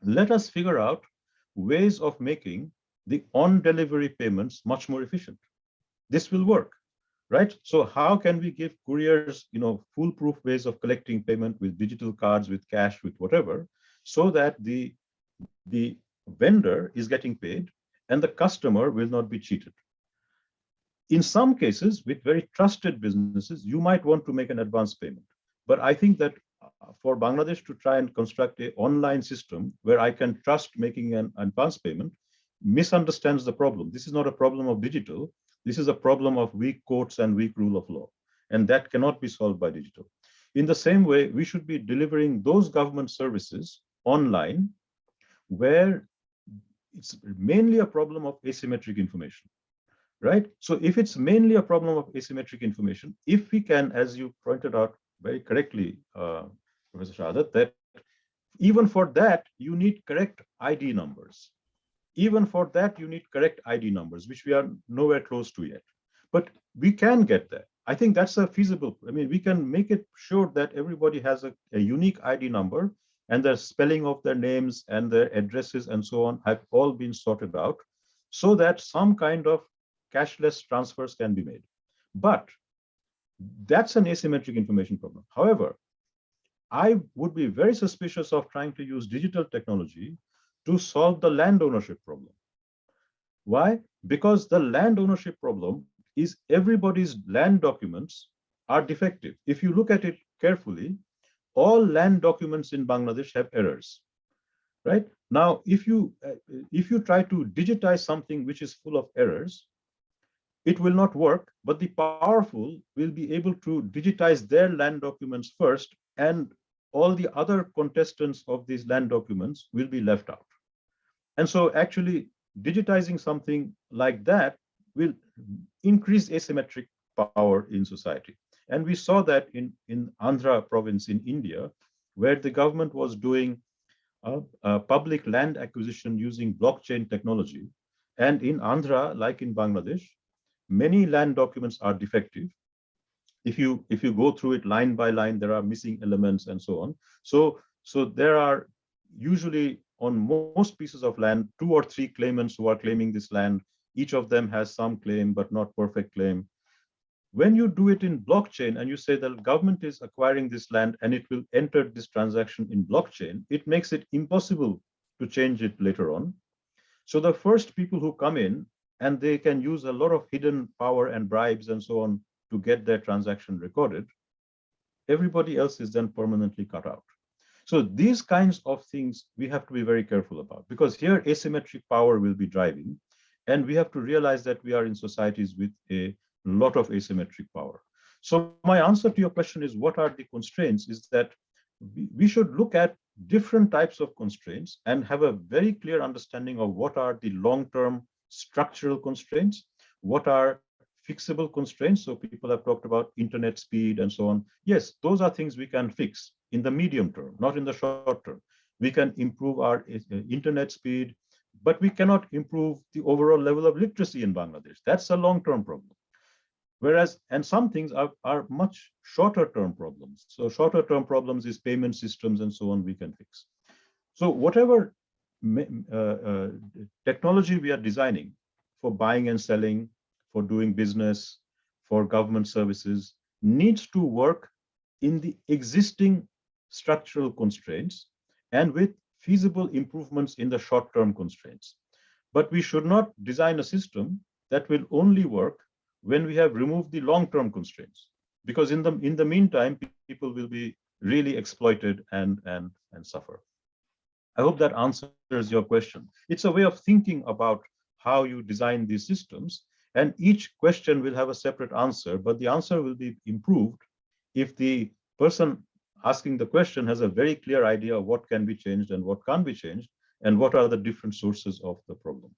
Let us figure out ways of making the on-delivery payments much more efficient. This will work, right? So how can we give couriers, foolproof ways of collecting payment with digital cards, with cash, with whatever, so that the vendor is getting paid and the customer will not be cheated. In some cases, with very trusted businesses, you might want to make an advance payment. But I think that for Bangladesh to try and construct an online system where I can trust making an advance payment misunderstands the problem. This is not a problem of digital. This is a problem of weak courts and weak rule of law. And that cannot be solved by digital. In the same way, we should be delivering those government services online where it's mainly a problem of asymmetric information. Right? So if it's mainly a problem of asymmetric information, if we can, as you pointed out very correctly, Professor Shahadat, that even for that, you need correct ID numbers. Even for that, you need correct ID numbers, which we are nowhere close to yet. But we can get there. I think that's a feasible. I mean, we can make it sure that everybody has a unique ID number, and the spelling of their names and their addresses and so on have all been sorted out, so that some kind of cashless transfers can be made. But that's an asymmetric information problem. However, I would be very suspicious of trying to use digital technology to solve the land ownership problem. Why? Because the land ownership problem is everybody's land documents are defective. If you look at it carefully, all land documents in Bangladesh have errors. Right? Now, if you try to digitize something which is full of errors, it will not work, but the powerful will be able to digitize their land documents first, and all the other contestants of these land documents will be left out. And so actually digitizing something like that will increase asymmetric power in society. And we saw that in Andhra province in India, where the government was doing public land acquisition using blockchain technology. And in Andhra, like in Bangladesh, many land documents are defective. If you go through it line by line, there are missing elements and so on. So there are usually on most pieces of land, 2 or 3 claimants who are claiming this land. Each of them has some claim, but not perfect claim. When you do it in blockchain and you say that government is acquiring this land and it will enter this transaction in blockchain, it makes it impossible to change it later on. So the first people who come in, and they can use a lot of hidden power and bribes and so on to get their transaction recorded, everybody else is then permanently cut out. So these kinds of things we have to be very careful about, because here asymmetric power will be driving, and we have to realize that we are in societies with a lot of asymmetric power. So my answer to your question is, what are the constraints, is that we should look at different types of constraints and have a very clear understanding of what are the long-term structural constraints, what are fixable constraints. So people have talked about internet speed and so on. Yes, those are things we can fix in the medium term, not in the short term. We can improve our internet speed, but we cannot improve the overall level of literacy in Bangladesh. That's a long-term problem. Whereas, and some things are much shorter term problems. So shorter term problems is payment systems and so on we can fix. So whatever technology we are designing for buying and selling, for doing business, for government services, needs to work in the existing structural constraints and with feasible improvements in the short-term constraints. But we should not design a system that will only work when we have removed the long-term constraints, because in the meantime, people will be really exploited and suffer. I hope that answers your question. It's a way of thinking about how you design these systems, and each question will have a separate answer, but the answer will be improved if the person asking the question has a very clear idea of what can be changed and what can't be changed, and what are the different sources of the problem.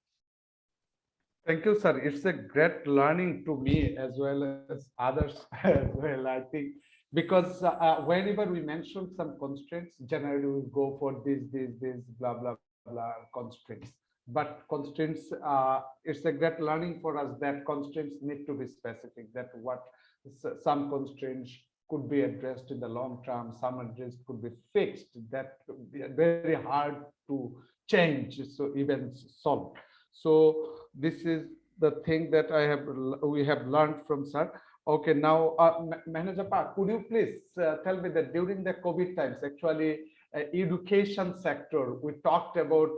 Thank you, sir. It's a great learning to me as well as others as well, I think, because whenever we mention some constraints, generally we go for this, blah, blah, blah constraints. But constraints, it's a great learning for us that constraints need to be specific, that what some constraints could be addressed in the long term, some addressed could be fixed, that very hard to change, so even solve. So this is the thing that we have learned from sir. Okay, now Mehnaz Rabbani, could you please tell me that during the COVID times, actually education sector, we talked about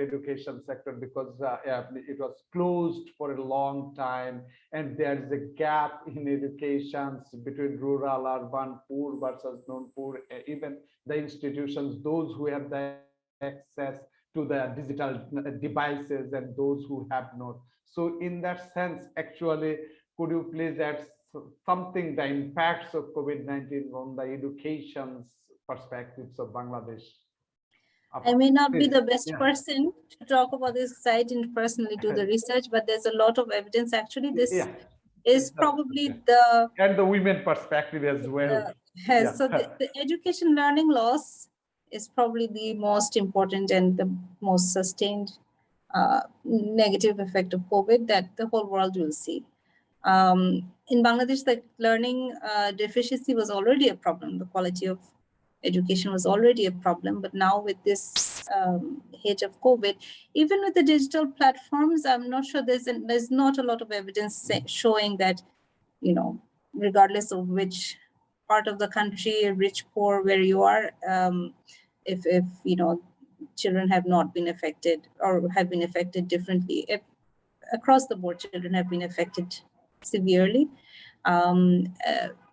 education sector because it was closed for a long time, and there's a gap in education between rural, urban, poor versus non-poor, even the institutions, those who have the access to the digital devices and those who have not. So in that sense, actually, could you please add something, the impacts of COVID-19 on the education's perspectives of Bangladesh? I may not be the best person to talk about this because I didn't personally do the research, but there's a lot of evidence. Actually, this is probably the... And the women perspective as well. So the education learning loss is probably the most important and the most sustained negative effect of COVID that the whole world will see. In Bangladesh, the learning deficiency was already a problem. The quality of education was already a problem, but now with this age of COVID, even with the digital platforms, I'm not sure there's not a lot of evidence showing that, you know, regardless of which part of the country, rich, poor, where you are, if you know, children have not been affected or have been affected differently. Across the board, children have been affected severely.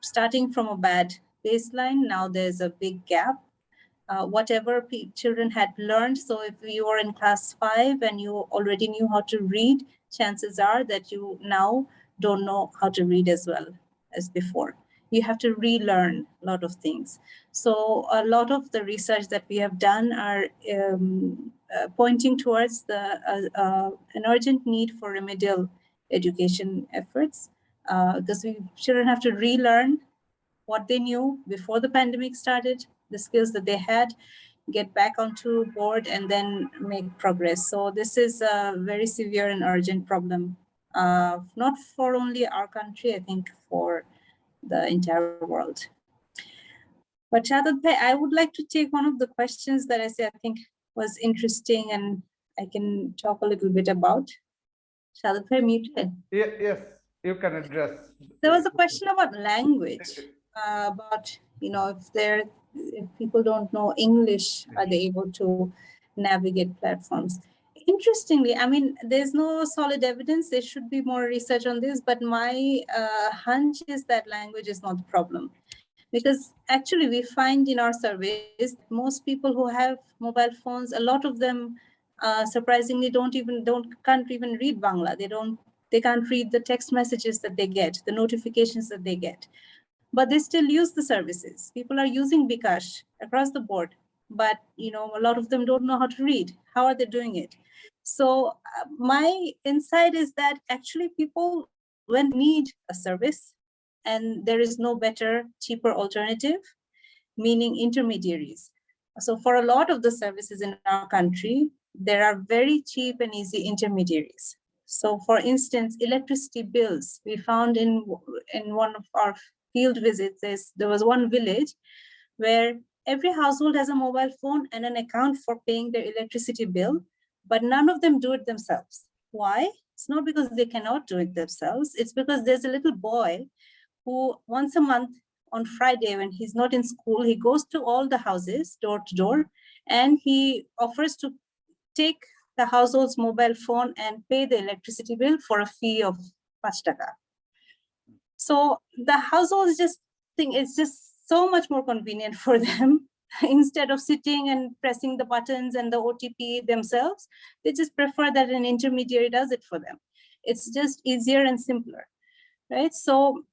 Starting from a bad baseline, now there's a big gap. Whatever children had learned, so if you were in class 5 and you already knew how to read, chances are that you now don't know how to read as well as before. You have to relearn a lot of things. So a lot of the research that we have done are pointing towards an urgent need for remedial education efforts, because children have to relearn what they knew before the pandemic started, the skills that they had, get back onto board and then make progress. So this is a very severe and urgent problem, not for only our country, I think for the entire world. But Shahadat bhai, I would like to take one of the questions that I think was interesting and I can talk a little bit about. Shahadat bhai, muted. Yes, you can address. There was a question about language, about, you know, if people don't know English, are they able to navigate platforms? Interestingly, I mean, there's no solid evidence. There should be more research on this, but my hunch is that language is not the problem. Because actually we find in our surveys, most people who have mobile phones, a lot of them surprisingly can't even read Bangla. They can't read the text messages that they get, the notifications that they get. But they still use the services. People are using bKash across the board, but you know, a lot of them don't know how to read. How are they doing it? So my insight is that actually people, when they need a service and there is no better, cheaper alternative, meaning intermediaries. So for a lot of the services in our country, there are very cheap and easy intermediaries. So for instance, electricity bills, we found in one of our field visits, there was one village where every household has a mobile phone and an account for paying their electricity bill, but none of them do it themselves. Why? It's not because they cannot do it themselves. It's because there's a little boy who once a month on Friday, when he's not in school, he goes to all the houses door to door, and he offers to take the household's mobile phone and pay the electricity bill for a fee of 5 taka. So the households just think it's just so much more convenient for them. Instead of sitting and pressing the buttons and the OTP themselves, they just prefer that an intermediary does it for them. It's just easier and simpler, right? So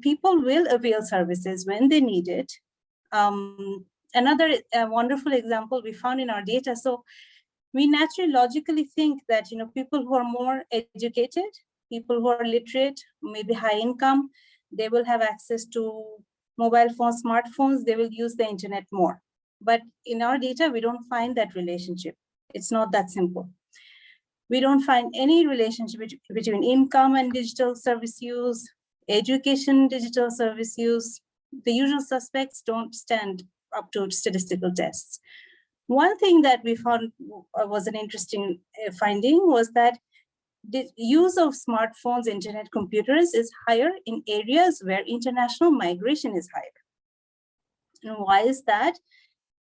people will avail services when they need it, Another wonderful example we found in our data. So we naturally logically think that, you know, people who are more educated, people who are literate, maybe high income, they will have access to mobile phones, smartphones, they will use the internet more. But in our data, we don't find that relationship. It's not that simple. We don't find any relationship between income and digital service use, education, digital service use. The usual suspects don't stand up to statistical tests. One thing that we found was an interesting finding was that the use of smartphones, internet computers is higher in areas where international migration is higher. And why is that?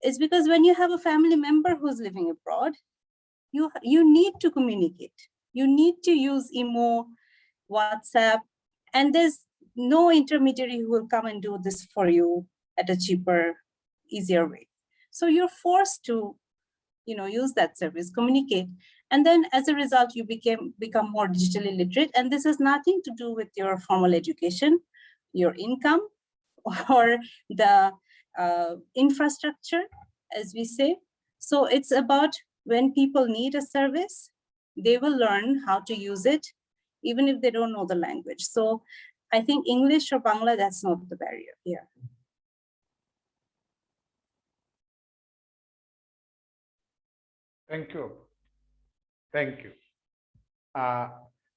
It's because when you have a family member who's living abroad, you need to communicate. You need to use email, WhatsApp, and there's no intermediary who will come and do this for you at a cheaper, easier way. So you're forced to, you know, use that service, communicate. And then as a result, you become more digitally literate. And this has nothing to do with your formal education, your income, or the infrastructure, as we say. So it's about when people need a service, they will learn how to use it, even if they don't know the language. So I think English or Bangla, that's not the barrier here. Thank you. Thank you.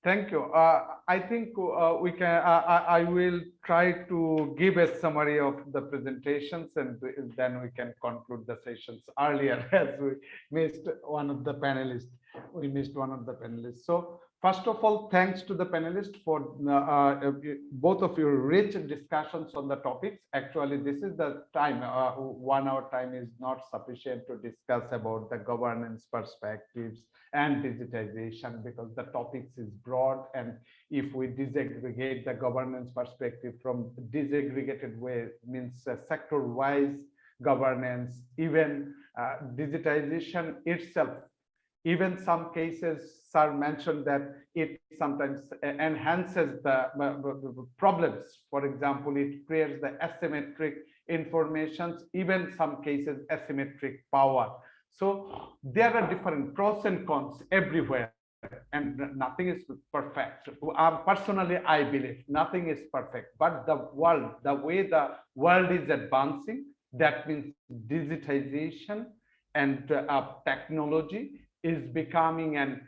Thank you. I think we can. I will try to give a summary of the presentations, and then we can conclude the sessions earlier, as we missed one of the panelists. So first of all, thanks to the panelists for both of your rich discussions on the topics. Actually, this is the time. 1 hour time is not sufficient to discuss about the governance perspectives and digitization, because the topics is broad, and if we disaggregate the governance perspective from disaggregated way, means sector-wise governance, even digitization itself, even some cases sir mentioned that it sometimes enhances the problems. For example, it creates the asymmetric informations, even some cases asymmetric power. So there are different pros and cons everywhere, and nothing is perfect. Personally, I believe nothing is perfect, but the way the world is advancing, that means digitization and technology is becoming an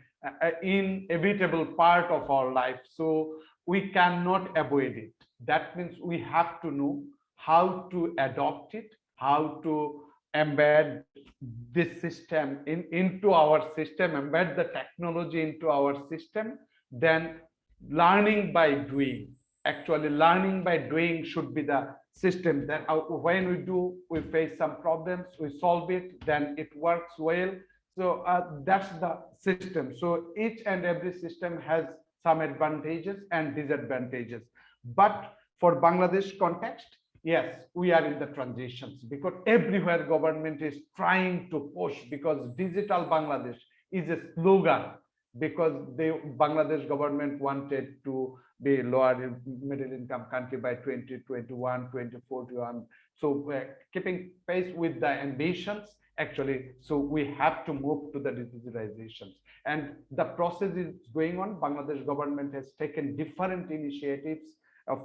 inevitable part of our life. So we cannot avoid it. That means we have to know how to adopt it, how to embed this system into our system, embed the technology into our system, then learning by doing. Actually, learning by doing should be the system. That when we do, we face some problems, we solve it, then it works well. So that's the system. So each and every system has some advantages and disadvantages. But for Bangladesh context, yes, we are in the transitions, because everywhere government is trying to push, because digital Bangladesh is a slogan, because the Bangladesh government wanted to be lower middle income country by 2021, 2041. So keeping pace with the ambitions, actually, so we have to move to the digitalizations, and the process is going on. Bangladesh government has taken different initiatives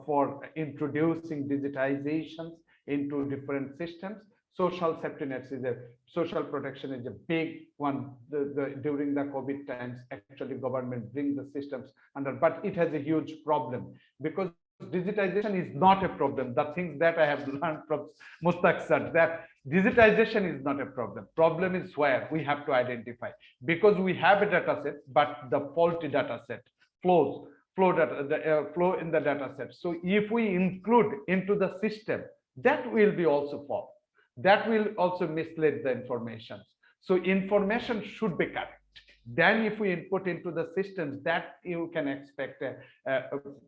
for introducing digitizations into different systems. Social safety nets is social protection is a big one. During the COVID times, actually government bring the systems under, but it has a huge problem, because digitization is not a problem. The things that I have learned from Mushtaq sir, that digitization is not a problem. Problem is where we have to identify, because we have a data set, but the faulty data set, flow in the data set. So if we include into the system, that will be also false. That will also mislead the information. So information should be correct. Then if we input into the systems, that you can expect a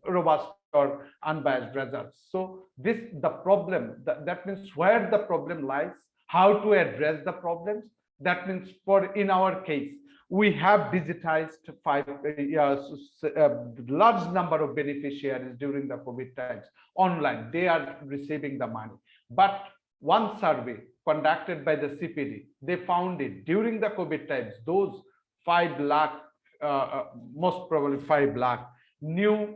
robust or unbiased results. So this the problem, that means where the problem lies, how to address the problems. That means for in our case, we have digitized large number of beneficiaries during the COVID times online. They are receiving the money, but one survey conducted by the CPD, they found it during the COVID times, those 5 lakh, most probably 5 lakh new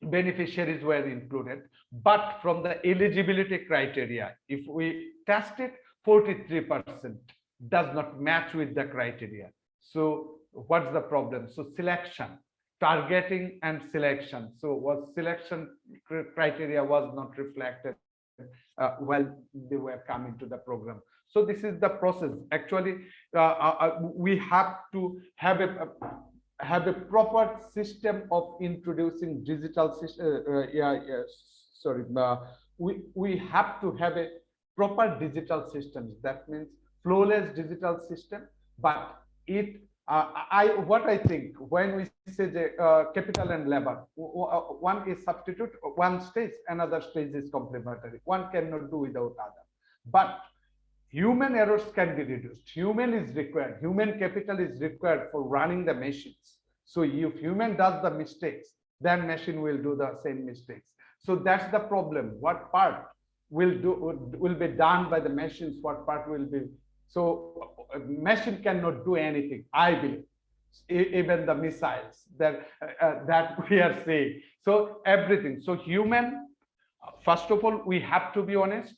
beneficiaries were included, but from the eligibility criteria, if we test it, 43% does not match with the criteria. So what's the problem? So selection, targeting and selection. So what selection criteria was not reflected while they were coming to the program. So this is the process. Actually, we have to have a proper system of introducing digital system. We have to have a proper digital systems. That means flawless digital system. But it, what I think when we say the capital and labor, one is substitute, one stage, another stage is complementary. One cannot do without other. But human errors can be reduced. Human is required. Human capital is required for running the machines. So if human does the mistakes, then machine will do the same mistakes. So that's the problem. What part will be done by the machines? What part will be? So machine cannot do anything, I believe. Even the missiles that we are seeing. So everything. So human, first of all, we have to be honest.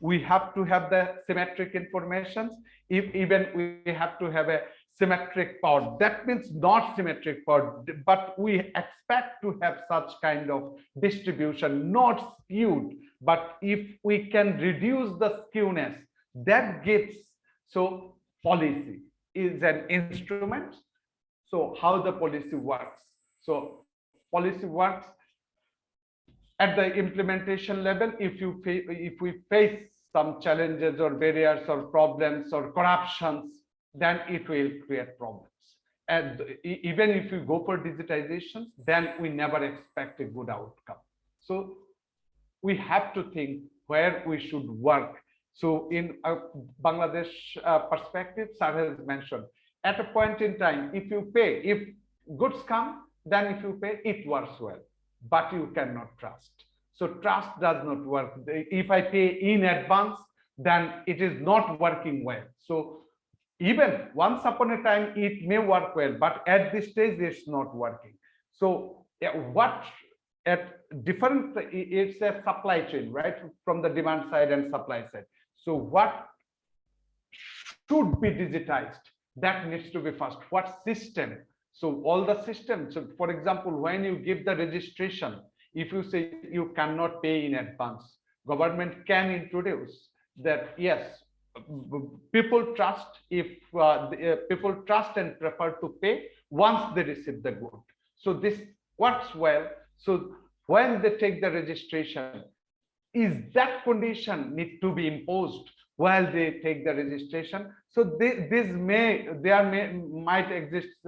We have to have the symmetric information. Even we have to have a symmetric power. That means not symmetric power, but we expect to have such kind of distribution, not skewed. But if we can reduce the skewness, that gives, so policy is an instrument. So how the policy works? So policy works at the implementation level. If we face some challenges or barriers or problems or corruptions, then it will create problems. And even if you go for digitization, then we never expect a good outcome. So we have to think where we should work. So in a Bangladesh perspective, sir has mentioned, at a point in time, if you pay, if goods come, then if you pay, it works well, but you cannot trust. So trust does not work. If I pay in advance, then it is not working well. So even once upon a time, it may work well, but at this stage, it's not working. So what at different, it's a supply chain, right? From the demand side and supply side. So what should be digitized? That needs to be first. What system? So all the systems. So for example, when you give the registration, if you say you cannot pay in advance, government can introduce that, yes, people trust if people trust and prefer to pay once they receive the good. So this works well. So when they take the registration, is that condition need to be imposed while they take the registration? So might exist,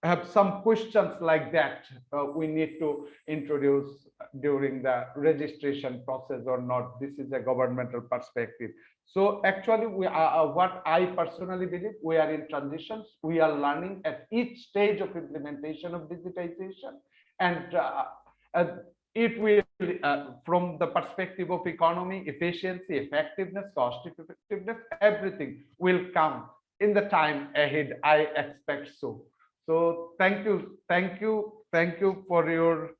have some questions like that we need to introduce during the registration process or not. This is a governmental perspective. So actually, we are, what I personally believe, we are in transitions. We are learning at each stage of implementation of digitization, and it will, from the perspective of economy, efficiency, effectiveness, cost effectiveness, everything will come in the time ahead, I expect so. So thank you for your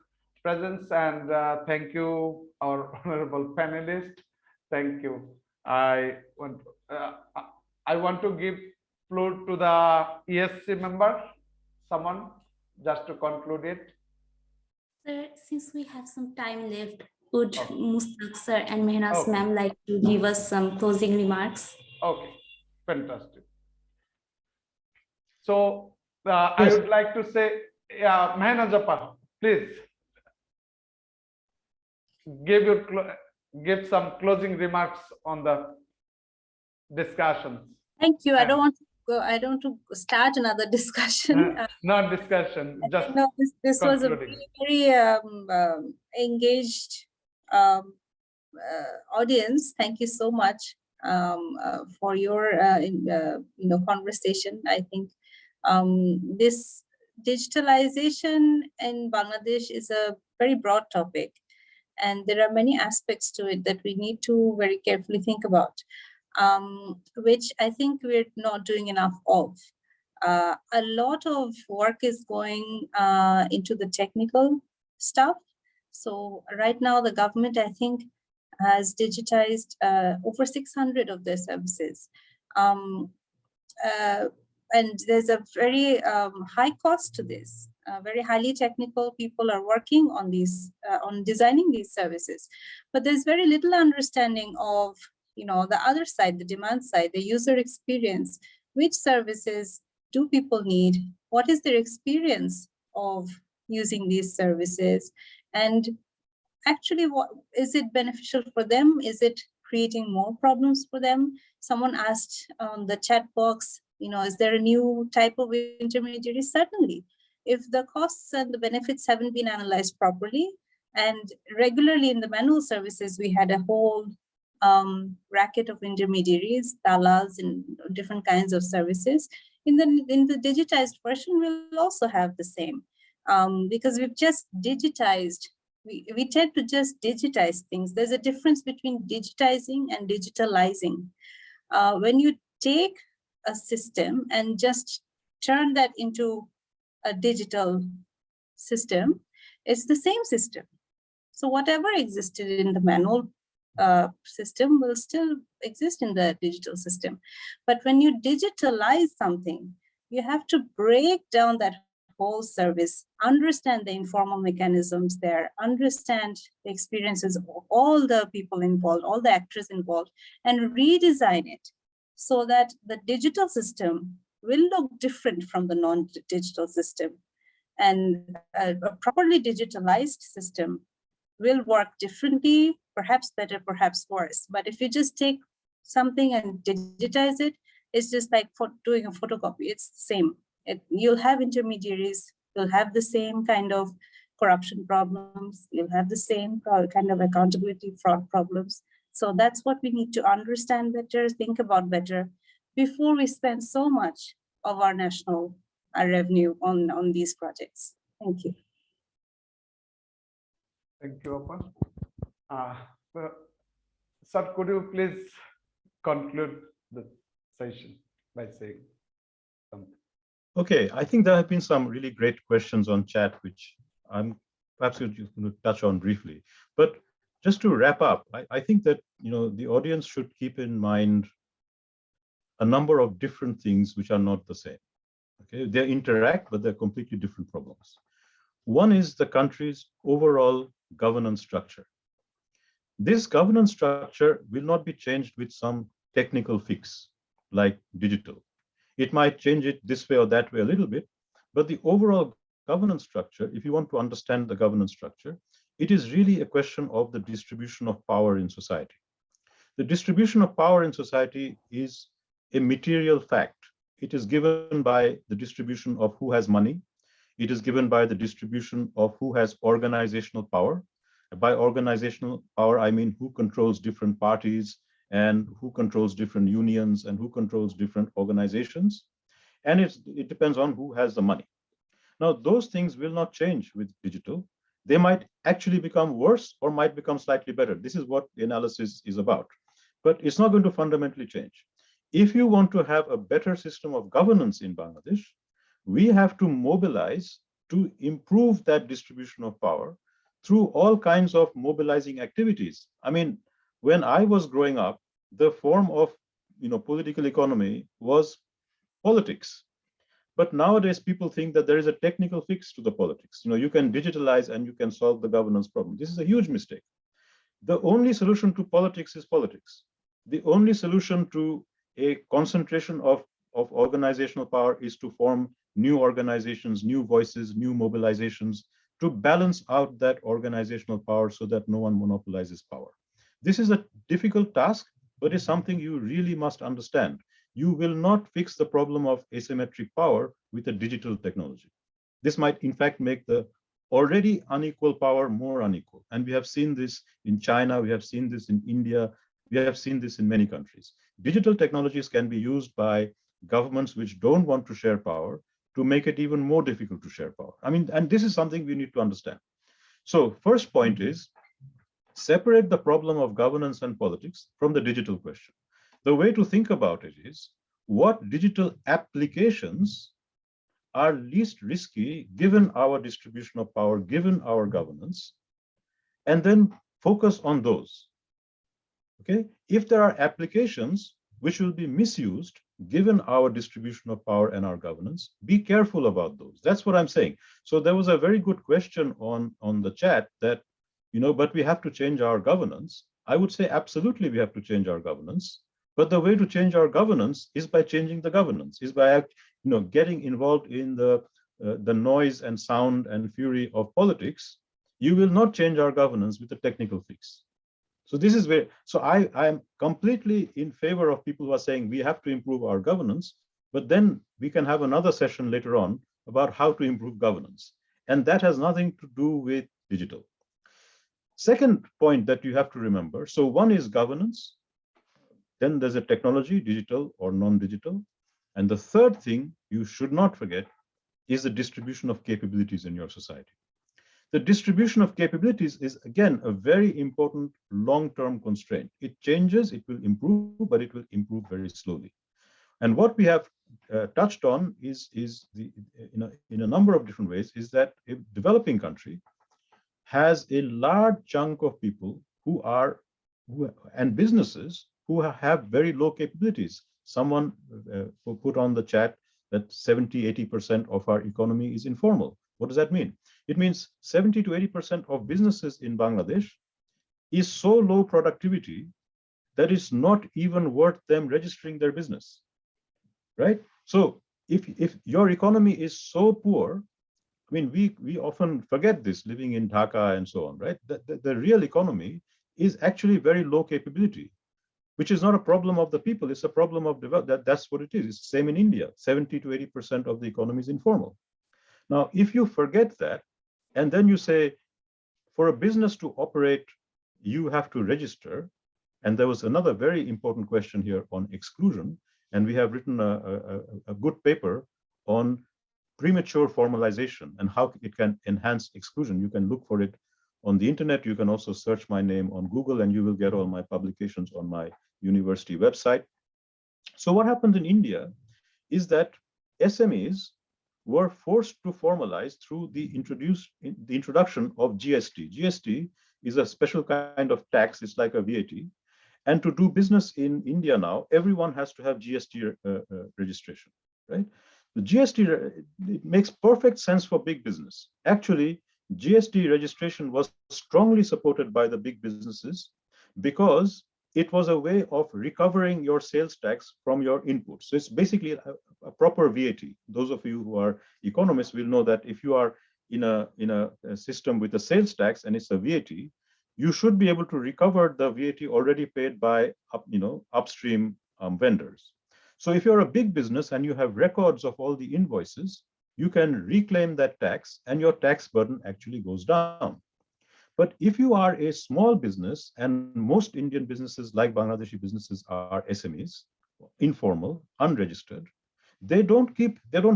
presence, and thank you, our honorable panelists. Thank you. I want to give floor to the ESC member, someone, just to conclude it. Sir, since we have some time left, would Mushtaq sir and Mehnaz ma'am like to give us some closing remarks? Okay, fantastic. So I would like to say, Mehnaz Appa, please give some closing remarks on the discussion. Thank you. I don't want to start another discussion. Not discussion. Just this was a very engaged audience. Thank you so much for your conversation. I think this digitalization in Bangladesh is a very broad topic, And there are many aspects to it that we need to very carefully think about, which I think we're not doing enough of. A lot of work is going into the technical stuff. So right now, the government, I think, has digitized over 600 of their services. And there's a very high cost to this. Very highly technical people are working on these, on designing these services. But there's very little understanding of, the other side, the demand side, the user experience. Which services do people need? What is their experience of using these services? And actually, what is it beneficial for them? Is it creating more problems for them? Someone asked on the chat box, is there a new type of intermediary? Certainly. If the costs and the benefits haven't been analyzed properly, and regularly in the manual services, we had a whole racket of intermediaries, dalals, and different kinds of services. In the digitized version, we'll also have the same, because we've just digitized. We tend to just digitize things. There's a difference between digitizing and digitalizing. When you take a system and just turn that into a digital system, it's the same system. So whatever existed in the manual system will still exist in the digital system. But when you digitalize something, you have to break down that whole service, understand the informal mechanisms there, understand the experiences of all the people involved, all the actors involved, and redesign it so that the digital system will look different from the non-digital system. And a properly digitalized system will work differently, perhaps better, perhaps worse. But if you just take something and digitize it, it's just like for doing a photocopy. It's the same. You'll have intermediaries, you'll have the same kind of corruption problems, you'll have the same kind of accountability fraud problems. So that's what we need to understand better, think about better, before we spend so much of our national revenue on these projects. Thank you. Thank you, Apa. Sir, could you please conclude the session by saying something? Okay, I think there have been some really great questions on chat, which I'm perhaps going to touch on briefly. But just to wrap up, I think that the audience should keep in mind a number of different things which are not the same. Okay, they interact, but they're completely different problems. One is the country's overall governance structure. This governance structure will not be changed with some technical fix like digital. It might change it this way or that way a little bit, but the overall governance structure, if you want to understand the governance structure, it is really a question of the distribution of power in society. The distribution of power in society is a material fact. It is given by the distribution of who has money. It is given by the distribution of who has organizational power. By organizational power, I mean who controls different parties and who controls different unions and who controls different organizations. And it depends on who has the money. Now, those things will not change with digital. They might actually become worse or might become slightly better. This is what the analysis is about. But it's not going to fundamentally change. If you want to have a better system of governance in Bangladesh, we have to mobilize to improve that distribution of power through all kinds of mobilizing activities. I mean, when I was growing up, the form of political economy was politics. But nowadays, people think that there is a technical fix to the politics. You can digitalize and you can solve the governance problem. This is a huge mistake. The only solution to politics is politics. The only solution to a concentration of organizational power is to form new organizations, new voices, new mobilizations to balance out that organizational power so that no one monopolizes power. This is a difficult task, but it's something you really must understand. You will not fix the problem of asymmetric power with a digital technology. This might, in fact, make the already unequal power more unequal. And we have seen this in China, we have seen this in India, we have seen this in many countries. Digital technologies can be used by governments which don't want to share power to make it even more difficult to share power. I mean, and this is something we need to understand. So first point is, separate the problem of governance and politics from the digital question. The way to think about it is, what digital applications are least risky given our distribution of power, given our governance, and then focus on those. Okay? If there are applications which will be misused given our distribution of power and our governance, be careful about those. That's what I'm saying. So there was a very good question on the chat that, but we have to change our governance. I would say absolutely we have to change our governance. But the way to change our governance is by changing the governance, is by getting involved in the noise and sound and fury of politics. You will not change our governance with a technical fix. So this is where, so I am completely in favor of people who are saying we have to improve our governance, but then we can have another session later on about how to improve governance. And that has nothing to do with digital. Second point that you have to remember, so one is governance, then there's a technology, digital or non-digital. And the third thing you should not forget is the distribution of capabilities in your society. The distribution of capabilities is, again, a very important long-term constraint. It changes, it will improve, but it will improve very slowly. And what we have touched on is in a number of different ways, is that a developing country has a large chunk of people and businesses who have very low capabilities. Someone put on the chat that 70–80% of our economy is informal. What does that mean? It means 70 to 80% of businesses in Bangladesh is so low productivity that it's not even worth them registering their business, right? So if your economy is so poor, I mean, we often forget this living in Dhaka and so on, right? The real economy is actually very low capability, which is not a problem of the people, it's a problem of development. That's what it is. It's the same in India. 70 to 80% of the economy is informal. Now, if you forget that, and then you say, for a business to operate, you have to register. And there was another very important question here on exclusion. And we have written a good paper on premature formalization and how it can enhance exclusion. You can look for it on the internet. You can also search my name on Google and you will get all my publications on my university website. So what happened in India is that SMEs were forced to formalize through the introduction of GST. GST is a special kind of tax. It's like a VAT. And to do business in India now, everyone has to have GST registration, right? The GST, it makes perfect sense for big business. Actually, GST registration was strongly supported by the big businesses because it was a way of recovering your sales tax from your inputs. So it's basically a proper VAT. Those of you who are economists will know that if you are in a system with a sales tax and it's a VAT, you should be able to recover the VAT already paid by upstream vendors. So if you're a big business and you have records of all the invoices, you can reclaim that tax and your tax burden actually goes down. But if you are a small business, and most Indian businesses like Bangladeshi businesses are SMEs, informal, unregistered, they don't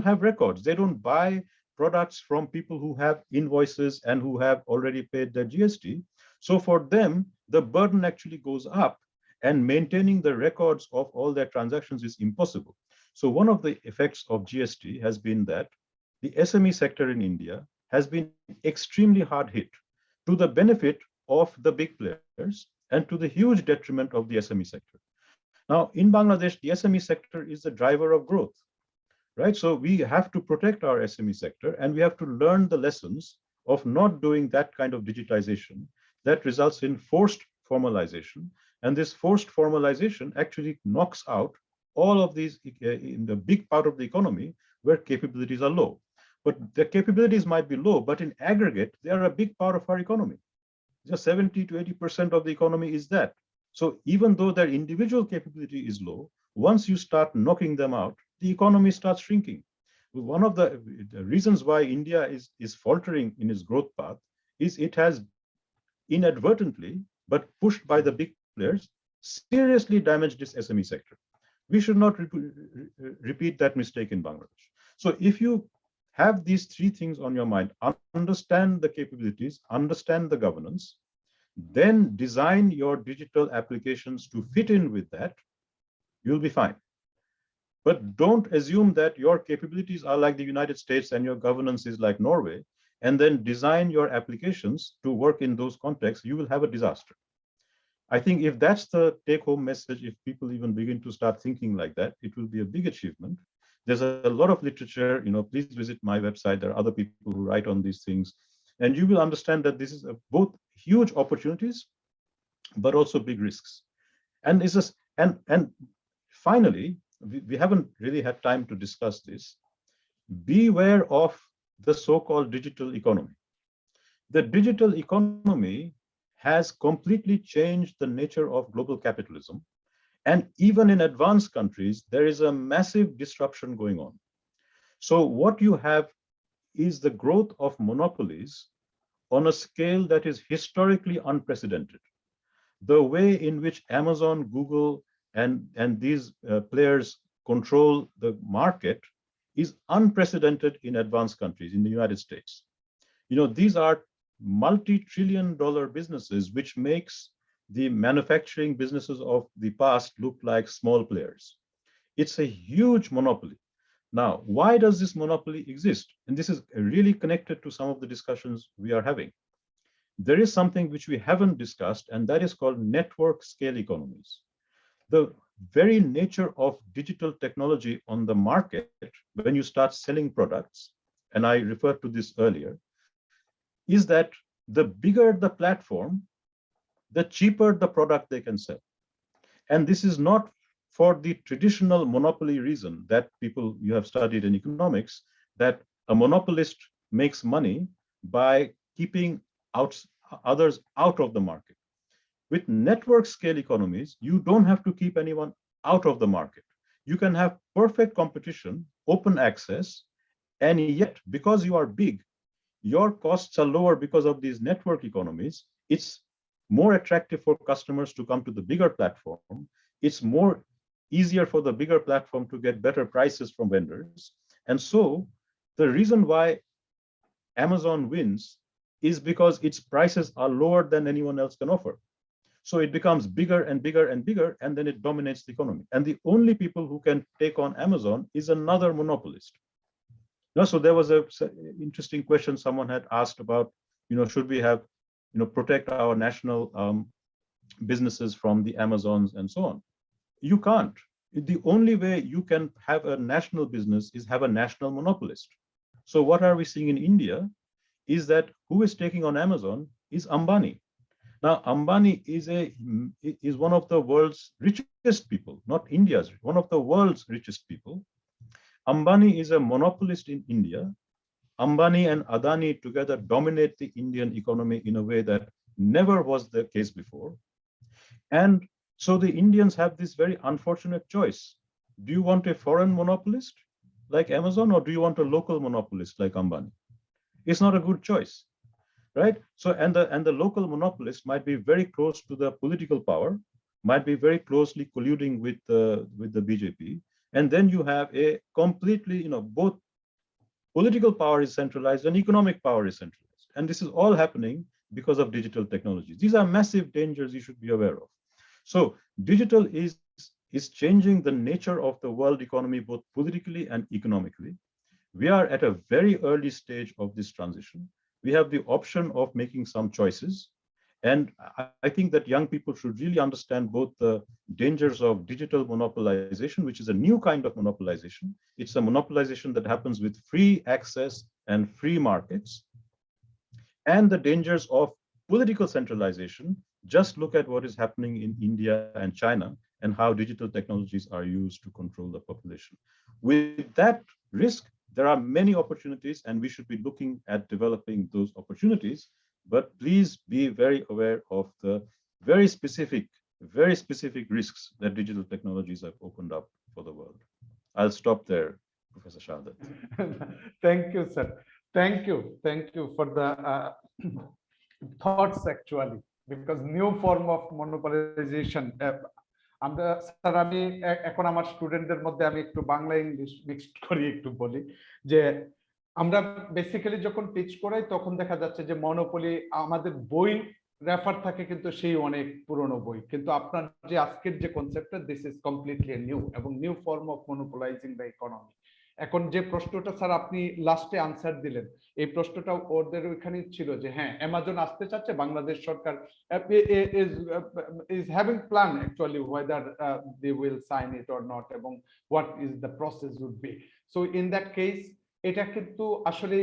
have records. They don't buy products from people who have invoices and who have already paid their GST. So for them, the burden actually goes up and maintaining the records of all their transactions is impossible. So one of the effects of GST has been that the SME sector in India has been extremely hard hit, to the benefit of the big players and to the huge detriment of the SME sector. Now, in Bangladesh, the SME sector is the driver of growth, right? So we have to protect our SME sector and we have to learn the lessons of not doing that kind of digitization that results in forced formalization. And this forced formalization actually knocks out all of these in the big part of the economy where capabilities are low. But the capabilities might be low, but in aggregate, they are a big part of our economy. Just 70 to 80% of the economy is that. So even though their individual capability is low, once you start knocking them out, the economy starts shrinking. One of the reasons why India is faltering in its growth path is it has inadvertently, but pushed by the big players, seriously damaged its SME sector. We should not repeat that mistake in Bangladesh. So if you have these three things on your mind, understand the capabilities, understand the governance, then design your digital applications to fit in with that, you'll be fine. But don't assume that your capabilities are like the United States and your governance is like Norway, and then design your applications to work in those contexts. You will have a disaster. I think if that's the take-home message, if people even begin to start thinking like that, it will be a big achievement. There's a lot of literature, please visit my website. There are other people who write on these things. And you will understand that this is both huge opportunities, but also big risks. And it's just, and finally, we haven't really had time to discuss this. Beware of the so-called digital economy. The digital economy has completely changed the nature of global capitalism. And even in advanced countries, there is a massive disruption going on. So what you have is the growth of monopolies on a scale that is historically unprecedented. The way in which Amazon, Google, and these players control the market is unprecedented in advanced countries, in the United States. These are multi-trillion-dollar businesses, which makes the manufacturing businesses of the past look like small players. It's a huge monopoly. Now, why does this monopoly exist? And this is really connected to some of the discussions we are having. There is something which we haven't discussed, and that is called network scale economies. The very nature of digital technology on the market, when you start selling products, and I referred to this earlier, is that the bigger the platform, the cheaper the product they can sell. And this is not for the traditional monopoly reason that you have studied in economics, that a monopolist makes money by keeping others out of the market. With network scale economies, you don't have to keep anyone out of the market. You can have perfect competition, open access, and yet, because you are big, your costs are lower because of these network economies. It's more attractive for customers to come to the bigger platform. It's more easier for the bigger platform to get better prices from vendors. And so the reason why Amazon wins is because its prices are lower than anyone else can offer. So it becomes bigger and bigger and bigger, and then it dominates the economy. And the only people who can take on Amazon is another monopolist. So there was an interesting question someone had asked about, should we have, protect our national businesses from the Amazons and so on. You can't. The only way you can have a national business is have a national monopolist. So what are we seeing in India is that who is taking on Amazon is Ambani. Now, Ambani is one of the world's richest people, not India's, one of the world's richest people. Ambani is a monopolist in India. Ambani and Adani together dominate the Indian economy in a way that never was the case before. And so the Indians have this very unfortunate choice. Do you want a foreign monopolist like Amazon, or do you want a local monopolist like Ambani? It's not a good choice, right? So, and the local monopolist might be very close to the political power, might be very closely colluding with the BJP. And then you have a completely, both political power is centralized and economic power is centralized. And this is all happening because of digital technologies. These are massive dangers you should be aware of. So digital is changing the nature of the world economy, both politically and economically. We are at a very early stage of this transition. We have the option of making some choices. And I think that young people should really understand both the dangers of digital monopolization, which is a new kind of monopolization. It's a monopolization that happens with free access and free markets, and the dangers of political centralization. Just look at what is happening in India and China and how digital technologies are used to control the population. With that risk, there are many opportunities, and we should be looking at developing those opportunities. But please be very aware of the very specific risks that digital technologies have opened up for the world. I'll stop there, Professor Shahadat. Thank you, sir. Thank you for the thoughts, actually, because new form of monopolization. আমরা sir আমি এখন আমার স্টুডেন্টদের মধ্যে আমি একটু Bangla English mixed করি একটু বলি যে আমরা বেসিক্যালি যখন টিচ করাই তখন দেখা যাচ্ছে যে মনোপলি আমাদের বই রেফার থাকে কিন্তু সেই অনেক পুরনো বই, কিন্তু আপনার যে আজকের যে কনসেপ্টটা, দিস ইজ কমপ্লিটলি নিউ এবং new form of monopolising the economy. এখন যে প্রশ্নটা স্যার আপনি লাস্টে আনসার দিলেন, এই প্রশ্নটা ওদের ওইখানে ছিল যে হ্যাঁ অ্যামাজন আসতে চাচ্ছে, বাংলাদেশ সরকার is having plan actually whether they will sign it or not এবং what is the process would be. So in that case এটা কিন্তু আসলে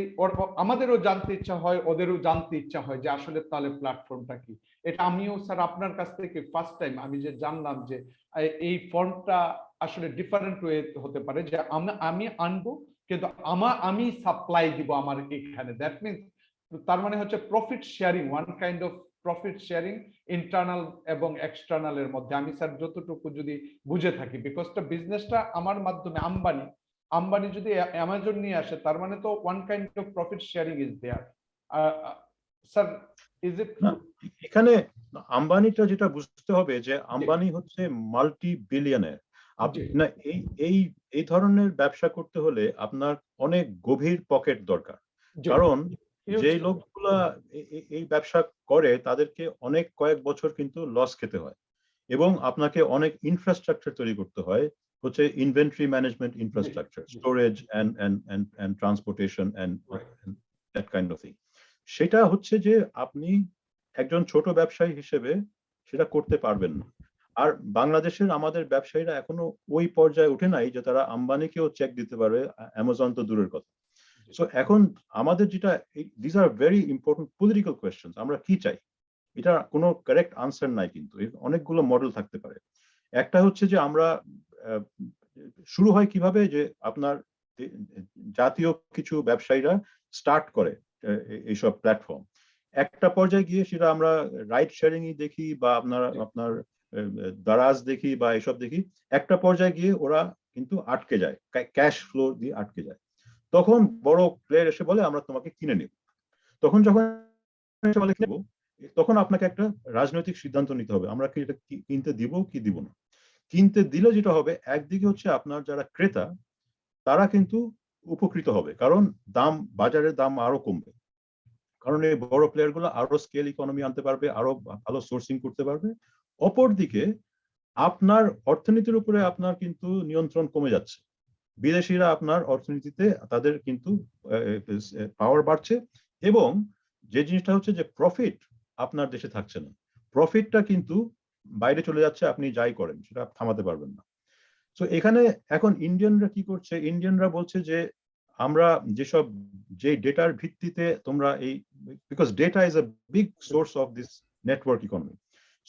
আমাদেরও জানতে ইচ্ছা হয়, ওদেরও জানতে ইচ্ছা হয় যে আসলে তাহলে প্ল্যাটফর্মটা কি। এটা আমিও স্যার আপনার কাছ থেকে ফার্স্ট টাইম আমি যে জানলাম যে এই ফর্মটা আসলে ডিফারেন্ট ওয়ে হতে পারে, যে আমি আনবো কিন্তু আমি সাপ্লাই দিব আমার এখানে। দ্যাট মিনস তার মানে হচ্ছে profit sharing, one kind of profit sharing internal এবং এক্সটার্নাল এর মধ্যে, আমি স্যার যতটুকু যদি বুঝে থাকি। বিকজটা বিজনেসটা আমার মাধ্যমে আম্বানি যদি অ্যামাজন নিয়ে আসে, তার মানে তো one kind of profit sharing is there. Sir is it? এখানে আম্বানিটা যেটা বুঝতে হবে যে আম্বানি হচ্ছে মাল্টি বিলিয়নার। না এই ধরনের ব্যবসা করতে হলে আপনার অনেক গভীর পকেট দরকার, কারণ যে লোকগুলা এই ব্যবসা করে তাদেরকে অনেক কয়েক বছর কিন্তু লস খেতে হয় এবং আপনাকে অনেক ইনফ্রাস্ট্রাকচার তৈরি করতে হয়, হচ্ছে inventory management infrastructure, storage and transportation and that kind of thing. সেটা হচ্ছে যে আপনি একজন ছোট ব্যবসায়ী হিসেবে সেটা করতে পারবেন না। আর বাংলাদেশের আমাদের ব্যবসায়ীরা এখনো ওই পর্যায়ে উঠে নাই যে তারা আম্বানিকেও চেক দিতে পারে, অ্যামাজন তো দূরের কথা। সো এখন আমাদের যেটা, this are very important political question. আমরা কি চাই, এটা কোনো কারেক্ট আনসার নাই, কিন্তু অনেকগুলো মডেল থাকতে পারে। একটা হচ্ছে যে আমরা শুরু হয় কিভাবে, যে আপনার জাতীয় কিছু ব্যবসায়ীরা স্টার্ট করে এইসব প্ল্যাটফর্ম, একটা পর্যায়ে গিয়ে সেটা আমরা রাইড শেয়ারিং দেখি বা আপনার দারাজ দেখি বা এসব দেখি, একটা পর্যায়ে গিয়ে ওরা কিন্তু আটকে যায়, ক্যাশ ফ্লো দিয়ে আটকে যায়। তখন বড় প্লেয়ার এসে বলে আমরা তোমাকে কিনে নেব। তখন যখন তখন আপনাকে একটা রাজনৈতিক সিদ্ধান্ত নিতে হবে, আমরা কি এটা কিনতে দিব কি দিব না। কিনতে দিলে যেটা হবে, একদিকে হচ্ছে আপনার যারা ক্রেতা তারা কিন্তু উপকৃত হবে, কারণ বাজারের দাম আরো কমবে, কারণ এই বড় প্লেয়ার গুলো আরো স্কেল ইকোনমি আনতে পারবে, আরো ভালো সোর্সিং করতে পারবে। অপরদিকে আপনার অর্থনীতির উপরে আপনার কিন্তু নিয়ন্ত্রণ কমে যাচ্ছে, বিদেশিরা আপনার অর্থনীতিতে তাদের কিন্তু পাওয়ার বাড়ছে, এবং যে জিনিসটা হচ্ছে যে প্রফিট আপনার দেশে থাকছে না, প্রফিটটা কিন্তু বাইরে চলে যাচ্ছে, আপনি যাই করেন সেটা থামাতে পারবেন না। তো এখানে এখন ইন্ডিয়ানরা কি করছে, ইন্ডিয়ানরা বলছে যে আমরা যে ডেটার ভিত্তিতে তোমরা because data is a big source of this network economy,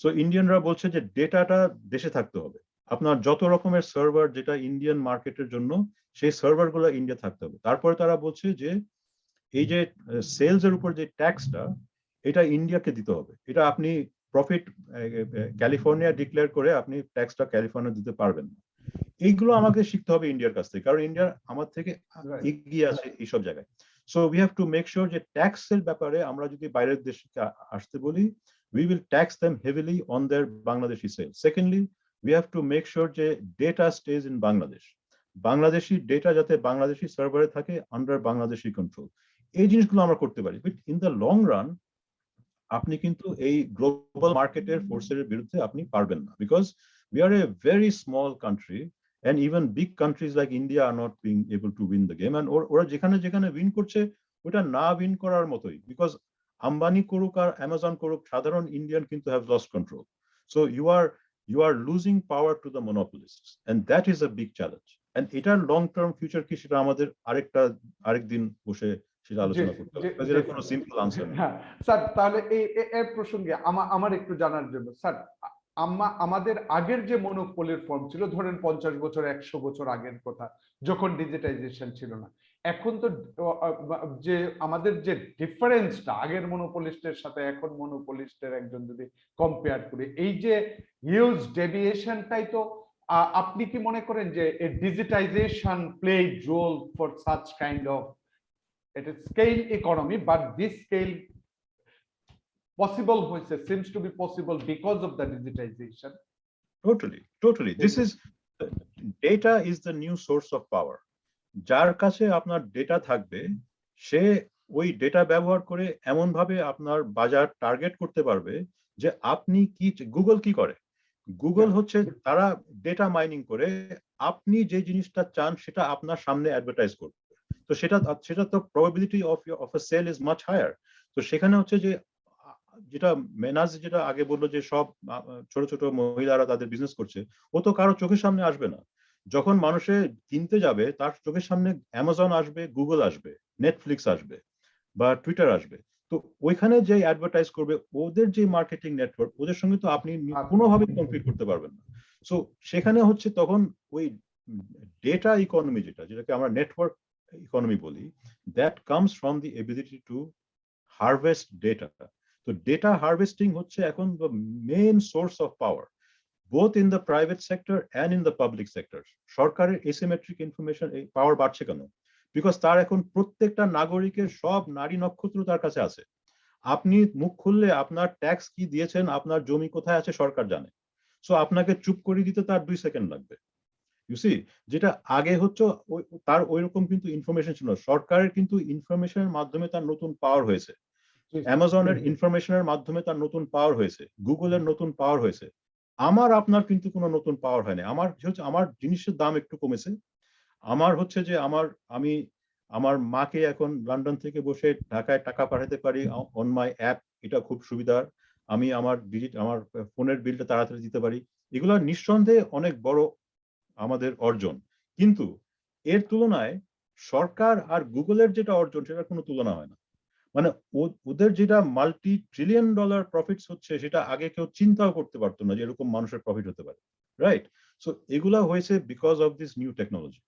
so ইন্ডিয়ানরা বলছে যে ডেটাটা দেশে থাকতে হবে, আপনার যত রকমের সার্ভার যেটা ইন্ডিয়ান মার্কেটের জন্য, সেই সার্ভার গুলো ইন্ডিয়া থাকতে হবে। তারপরে তারা বলছে যে এই যে সেলস এর উপর যে ট্যাক্সটা, এটা ইন্ডিয়াকে দিতে হবে, এটা আপনি প্রফিট ক্যালিফোর্নিয়া ডিক্লেয়ার করে আপনি ট্যাক্সটা ক্যালিফোর্নিয়া দিতে পারবেন না। এইগুলো আমাকে শিখতে হবে ইন্ডিয়ার কাছ থেকে, কারণ ইন্ডিয়া আমার থেকে এগিয়ে আছে এইসব জায়গায়। So we have to make sure যে ট্যাক্সের ব্যাপারে আমরা যদি বাইরের দেশে আসতে বলি, we will tax them heavily on their Bangladeshi sales. Secondly, we have to make sure যে data stays in Bangladesh. Bangladeshi data যাতে বাংলাদেশি সার্ভারে থাকে, আন্ডার বাংলাদেশি কন্ট্রোল। এই জিনিসগুলো আমরা করতে পারি, but in the long run আপনি কিন্তু এই গ্লোবাল মার্কেটের ফোর্সের বিরুদ্ধে আপনি পারবেন না, because we are a very small country and even big countries like India are not being able to win the game, and ওরা যেখানে উইন করছে ওটা না উইন করার মতোই, বিকজ আম্বানি করুক আর অ্যামাজন করুক, সাধারণ ইন্ডিয়ান কিন্তু have lost control. So you are losing power to the monopolists, and that is a big challenge. And এটার লং টার্ম ফিউচার কি, সেটা আমাদের আরেকদিন বসে সেটা আলোচনা করতে হবে, কারণ এর কোনো সিম্পল আনসার নেই। হ্যাঁ স্যার, তাহলে এই প্রসঙ্গে আমার একটু জানার জন্য স্যার, আমাদের আগের যে মনোপলির ফর্ম ছিল, ধরেন 50 বছর 100 বছর আগের কথা, যখন ডিজিটাইজেশন ছিল না, এখন তো যে আমাদের যে ডিফারেন্সটা আগের মনোপলিস্টের সাথে এখন মনোপলিস্টের একজন যদি কম্পেয়ার করি, এই যে হিউজ ডেভিয়েশনটাই তো, আপনি কি মনে করেন যে digitisation played role for such kind of it is scale economy, but this scale possible seems to be possible because of the digitization? Totally. This is, data is the new source of power. যার কাছে আপনার data থাকবে, সে ওই data ব্যবহার করে এমন ভাবে আপনার বাজার টার্গেট করতে পারবে যে আপনি কি, গুগল কি করে, গুগল হচ্ছে তারা ডেটা মাইনিং করে আপনি যে জিনিসটা চান সেটা আপনার সামনে অ্যাডভার্টাইজ করবে। তো সেটা তো probability of a sale is much higher. তো সেখানে হচ্ছে যে যেটা মেনাজ যেটা আগে বললো যে সব ছোট ছোট মহিলারা তাদের বিজনেস করছে, ও তো কারো চোখের সামনে আসবে না। যখন মানুষে কিনতে যাবে তার চোখের সামনে অ্যামাজন আসবে, গুগল আসবে, নেটফ্লিক্স আসবে বা টুইটার আসবে। তো ওইখানে যে অ্যাডভার্টাইজ করবে ওদের যে মার্কেটিং নেটওয়ার্ক, ওদের সঙ্গে তো আপনি কোনোভাবেই কম্পিট করতে পারবেন না। সো সেখানে হচ্ছে তখন ওই ডেটা ইকোনমি যেটাকে আমরা নেটওয়ার্ক ইকোনমি বলি, that comes from the ability to harvest data. তো ডেটা হারভেস্টিং হচ্ছে এখন the main source of power both in the private sector and in the public sector. সরকারের asymmetric information এই পাওয়ার বাড়ছে কেন? বিকজ তার এখন প্রত্যেকটা নাগরিকের সব নারী নক্ষত্র তার কাছে আছে। আপনি মুখ খুললে আপনার ট্যাক্স কি দিয়েছেন, আপনার জমি কোথায় আছে সরকার জানে। সো আপনাকে চুপ করে দিতে তার 2 সেকেন্ড লাগবে। ইউ সি, যেটা আগে হচ্ছে তার ওইরকম কিন্তু ইনফরমেশন ছিল। সরকারের কিন্তু ইনফরমেশনের মাধ্যমে তার নতুন পাওয়ার হয়েছে, অ্যামাজনের ইনফরমেশনের মাধ্যমে তার নতুন পাওয়ার হয়েছে, গুগলের নতুন পাওয়ার হয়েছে। আমার আপনার কিন্তু কোনো নতুন পাওয়ার হয়নি। আমার হচ্ছে আমার জিনিসের দাম একটু কমেছে। আমার হচ্ছে যে আমি আমার মাকে এখন লন্ডন থেকে বসে ঢাকায় টাকা পাঠাতে পারি অন মাই অ্যাপ, এটা খুব সুবিধার। আমি আমার ফোনের বিলটা তাড়াতাড়ি দিতে পারি। এগুলো নিঃসন্দেহে অনেক বড় আমাদের অর্জন, কিন্তু এর তুলনায় সরকার আর গুগলের যেটা অর্জন সেটার কোনো তুলনা হয় না। মানে ওদের যেটা মাল্টি ট্রিলিয়ন ডলার প্রফিটস হচ্ছে সেটা আগে কেউ চিন্তাও করতে পারতো না যে এরকম মানুষের প্রফিট হতে পারে, রাইট? সো এগুলা হয়েছে because of this new technology.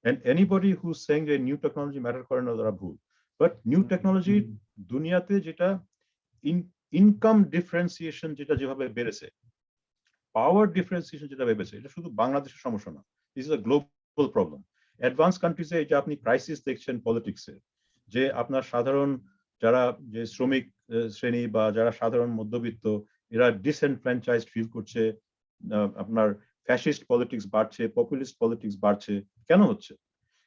And anybody who saying যে নিউ টেকনোলজি ম্যাটার করে না, তারা ভুল। বাট নিউ টেকনোলজি দুনিয়াতে যেটা ইনকাম ডিফারেন্সিয়েশন যেটা যেভাবে বেড়েছে, পাওয়ার ডিফারেন্সিয়েশন যেটা বেড়েছে, এটা শুধু বাংলাদেশের সমস্যা না, this is a global problem. Advance কান্ট্রিজে এটা আপনি ক্রাইসিস দেখছেন পলিটিক্সে, যে আপনার সাধারণ যারা যে শ্রমিক শ্রেণী বা যারা সাধারণ মধ্যবিত্ত, এরা ডিসএনফ্র্যাঞ্চাইজড ফিল করছে। আপনার ফ্যাসিস্ট পলিটিক্স বাড়ছে, পপুলিস্ট পলিটিক্স বাড়ছে। কেন হচ্ছে?